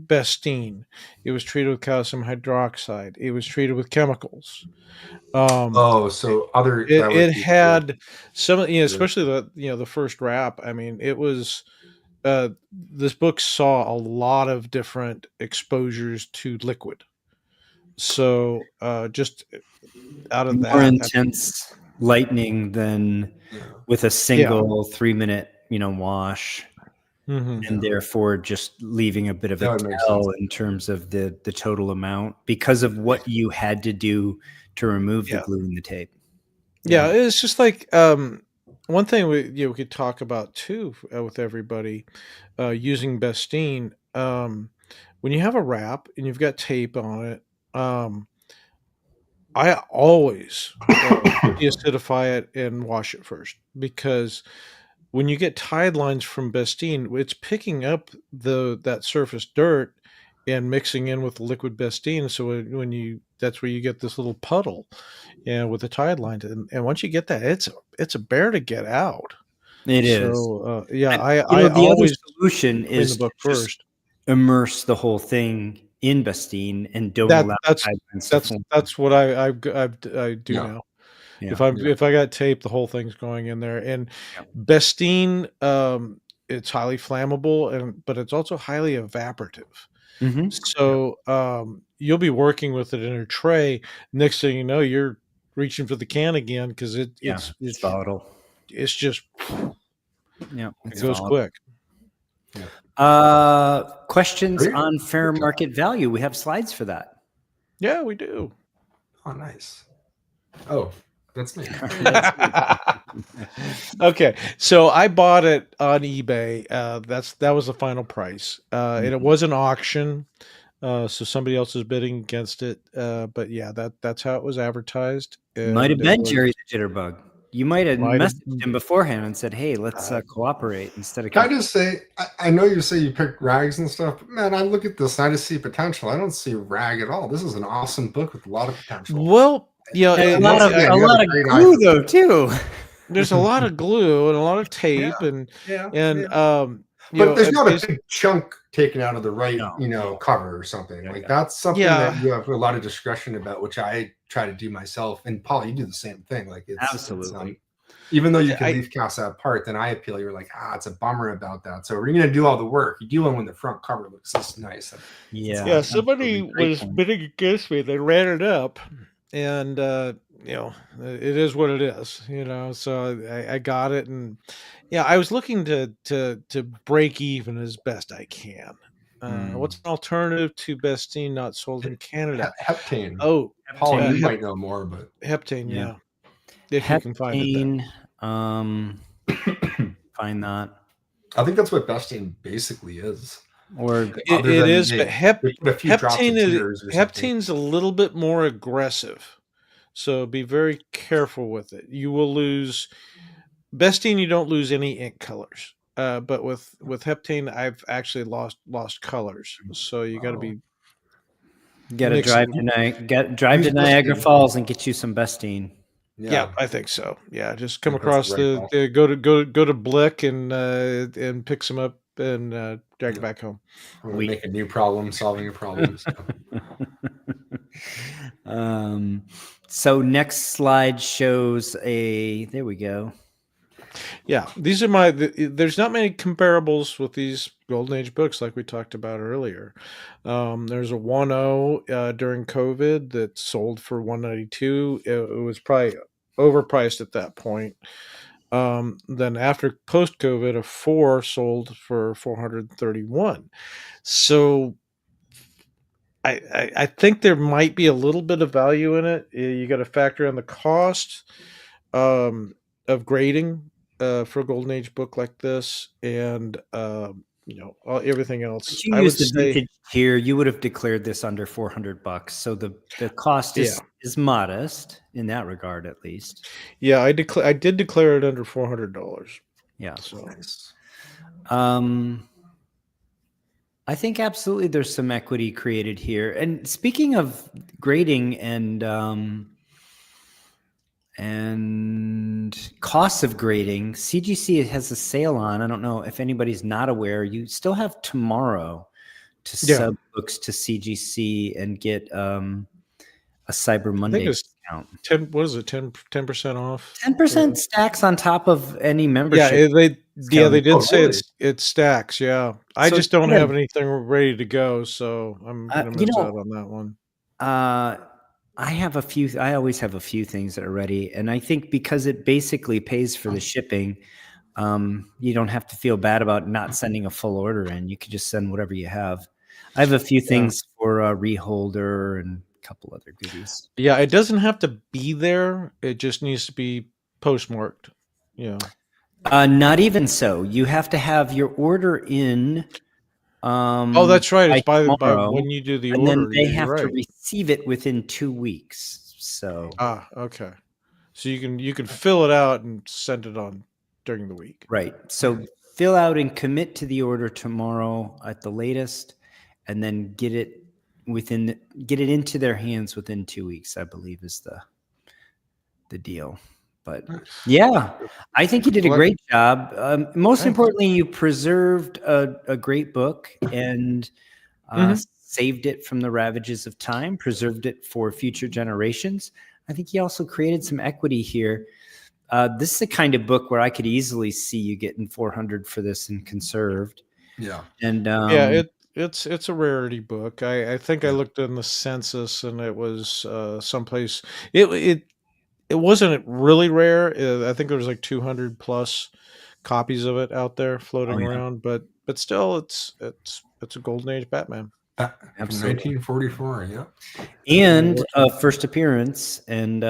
Bestine, it was treated with calcium hydroxide, it was treated with chemicals. So other it had some, especially the first wrap. I mean, it was this book saw a lot of different exposures to liquid. So just out of more intense lightning than with a single 3-minute wash. And therefore just leaving a bit of a tell in terms of the total amount because of what you had to do to remove the glue and the tape. Yeah, it's just like one thing we could talk about too with everybody using Bestine. When you have a wrap and you've got tape on it, I always deacidify it and wash it first, because when you get tide lines from Bestine, it's picking up that surface dirt and mixing in with the liquid Bestine. So that's where you get this little puddle, with the tide lines. And once you get that, it's a bear to get out. It is. So I the always other solution is the book first. Immerse the whole thing in Bestine and don't allow tide lines to form. That's what I do now. Yeah. If I got tape, the whole thing's going in there. And Bestine, it's highly flammable, but it's also highly evaporative. So you'll be working with it in a tray. Next thing you know, you're reaching for the can again because it's volatile. It's just it goes quick. Questions on fair market value. We have slides for that. Yeah, we do. Oh, nice. Oh, That's me. Okay, so I bought it on eBay. That was the final price, and it was an auction, so somebody else was bidding against it. But yeah, that's how it was advertised. Might have And been Jerry the Jitterbug. You might have Might have- messaged him beforehand and said, "Hey, let's cooperate instead of." Can I just say, I know you say you pick rags and stuff, but man, I look at this and I just see potential. I don't see rag at all. This is an awesome book with a lot of potential. Well, yeah, And once a again, you lot have of a great glue eye. though too. there's a lot of glue and a lot of tape, and Yeah. you But there's know, not a it's- big chunk taken out of the right, No. cover or something. Yeah, Like yeah. that's something Yeah. that you have a lot of discretion about, which I try to do myself. And Paul, you do the same thing. Like it's Absolutely. even though you Yeah, can leaf cast that part, then I appeal. You're like, it's a bummer about that. So we're gonna do all the work. You do one when the front cover looks this nice. Yeah. somebody absolutely. Great was point. bidding against me. They ran it up, and it is what it is. So I got it, and I was looking to break even as best I can. What's an alternative to Bestine not sold in Canada? Heptane. Oh, Paul, you Heptane. might know more, but Heptane, Yeah. yeah. If you can find it there. Find that. I think that's what Bestine basically is. Or Other It than is, they- but they put a few drops of tears or something. Heptane's a little bit more aggressive, so be very careful with it. You will lose Bestine. You don't lose any ink colors, but with Heptane, I've actually lost colors. So you got to be you got to mix drive it. to drive to Use Niagara Bestine. Falls and get you some Bestine. Yeah, I think so. Yeah, just come I think that's across the right the go to Blick and pick some up and drag it back home. I'm gonna make a new problem, solving a problem. So. So next slide shows there we go. Yeah, these are there's not many comparables with these Golden Age books like we talked about earlier. There's a 1.0 during COVID that sold for $192. It was probably overpriced at that point. Then after post-COVID, a 4 sold for $431. So I think there might be a little bit of value in it. You got to factor in the cost of grading for a Golden Age book like this, and everything else. If you I would use the say, vintage here, you would have declared this under $400. So the cost is modest in that regard, at least. yeah, I did declare it under $400. Yeah. So Nice. I think absolutely there's some equity created here. And speaking of grading and costs of grading, CGC has a sale on. I don't know if anybody's not aware. You still have tomorrow to sub books to CGC and get a Cyber Monday discount. 10%. What is it? 10% off. 10% stacks on top of any membership. They did say really? it stacks. Yeah, I So just don't yeah. have anything ready to go, so I'm gonna miss out on that one. I have a few. I always have a few things that are ready, and I think because it basically pays for the shipping, you don't have to feel bad about not sending a full order in. You could just send whatever you have. I have a few things for Reholder and a couple other goodies. Yeah, it doesn't have to be there. It just needs to be postmarked. Yeah. Not even so. You have to have your order in. Oh, that's right. It's by tomorrow, when you do the and order. then they you're have to right. receive it within 2 weeks. So Okay. So you can fill it out and send it on during the week. right. So fill out and commit to the order tomorrow at the latest, and then get it into their hands within 2 weeks. I believe is the deal. But yeah, I think you did a great job. Most importantly, you preserved a great book and saved it from the ravages of time, preserved it for future generations. I think you also created some equity here. This is the kind of book where I could easily see you getting 400 for this and conserved. Yeah. And it's a rarity book. I think I looked in the census and it was someplace. It wasn't really rare. I think there was like 200 plus copies of it out there floating around, but still, it's a Golden Age Batman. From 1944. Yeah. And first appearance, and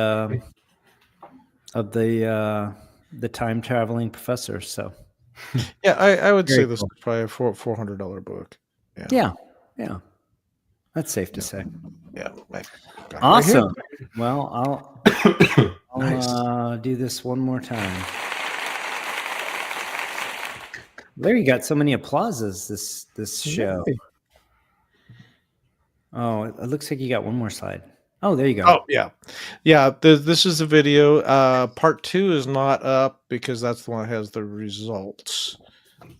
of the time traveling professor. So Yeah, I would Very say this cool. is probably a $400 book. yeah, that's safe to say. Yeah. Awesome. Well, I'll Nice. do this one more time. Larry got so many applauses this show. Yay. Oh, it looks like you got one more slide. Oh, there you go. Oh yeah. This is the video. Part 2 is not up because that's the one that has the results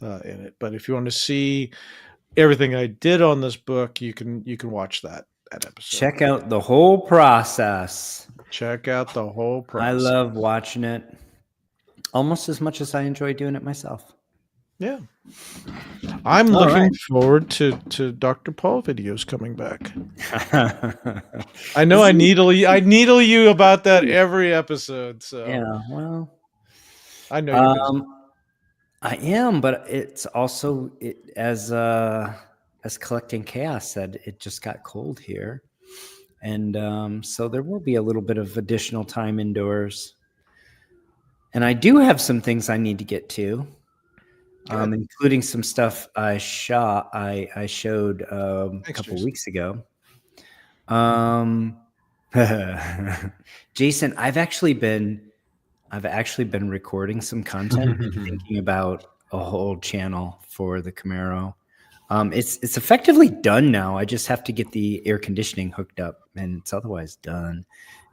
in it. But if you want to see everything I did on this book, you can watch that episode. Check out the whole process. Check out the whole I process. love watching it almost as much as I enjoy doing it myself. Yeah. I'm All looking right. forward to Dr. Paul videos coming back. I know I needle you about that every episode. So Yeah, well, I know you're busy. I am, but it's also as Collecting Chaos said, it just got cold here, and so there will be a little bit of additional time indoors. And I do have some things I need to get to, including some stuff I showed a couple Jason. weeks ago. Jason, I've actually been recording some content and thinking about a whole channel for the Camaro. It's effectively done now. I just have to get the air conditioning hooked up, and it's otherwise done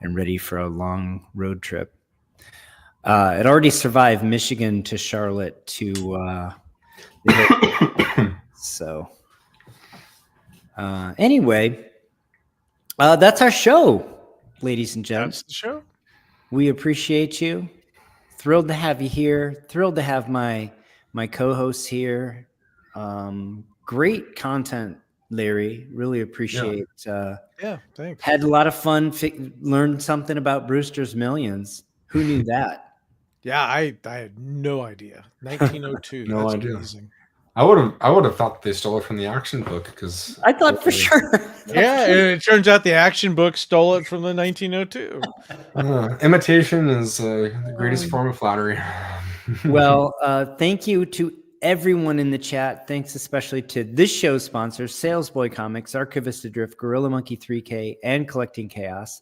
and ready for a long road trip. It already survived Michigan to Charlotte to so anyway, that's our show, ladies and gents. That's the show. We appreciate you. Thrilled to have you here. Thrilled to have my co-hosts here. Great content, Larry. Really appreciate. Yeah, thanks. Had a lot of fun. Learned something about Brewster's Millions. Who knew that? Yeah, I had no idea. 1902. No That's idea. amazing. I would have thought they stole it from the action book because I thought for sure. Yeah, and it turns out the action book stole it from the 1902. imitation is the greatest form of flattery. Well, thank you to everyone in the chat. Thanks especially to this show's sponsors, Salesboy Comics, Archivist Adrift, Gorilla Monkey 3K, and Collecting Chaos.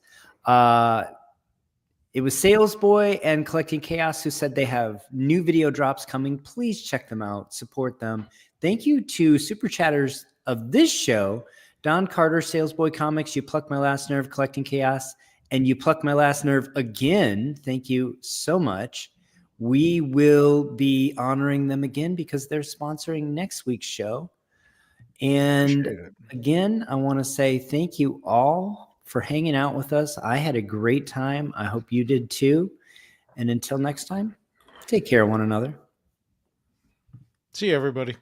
It was Salesboy and Collecting Chaos who said they have new video drops coming. Please check them out. Support them. Thank you to super chatters of this show, Don Carter, Salesboy Comics, You Pluck My Last Nerve, Collecting Chaos, and You Pluck My Last Nerve again. Thank you so much. We will be honoring them again because they're sponsoring next week's show. And again, I want to say thank you all for hanging out with us. I had a great time. I hope you did too. And until next time, take care of one another. See you, everybody.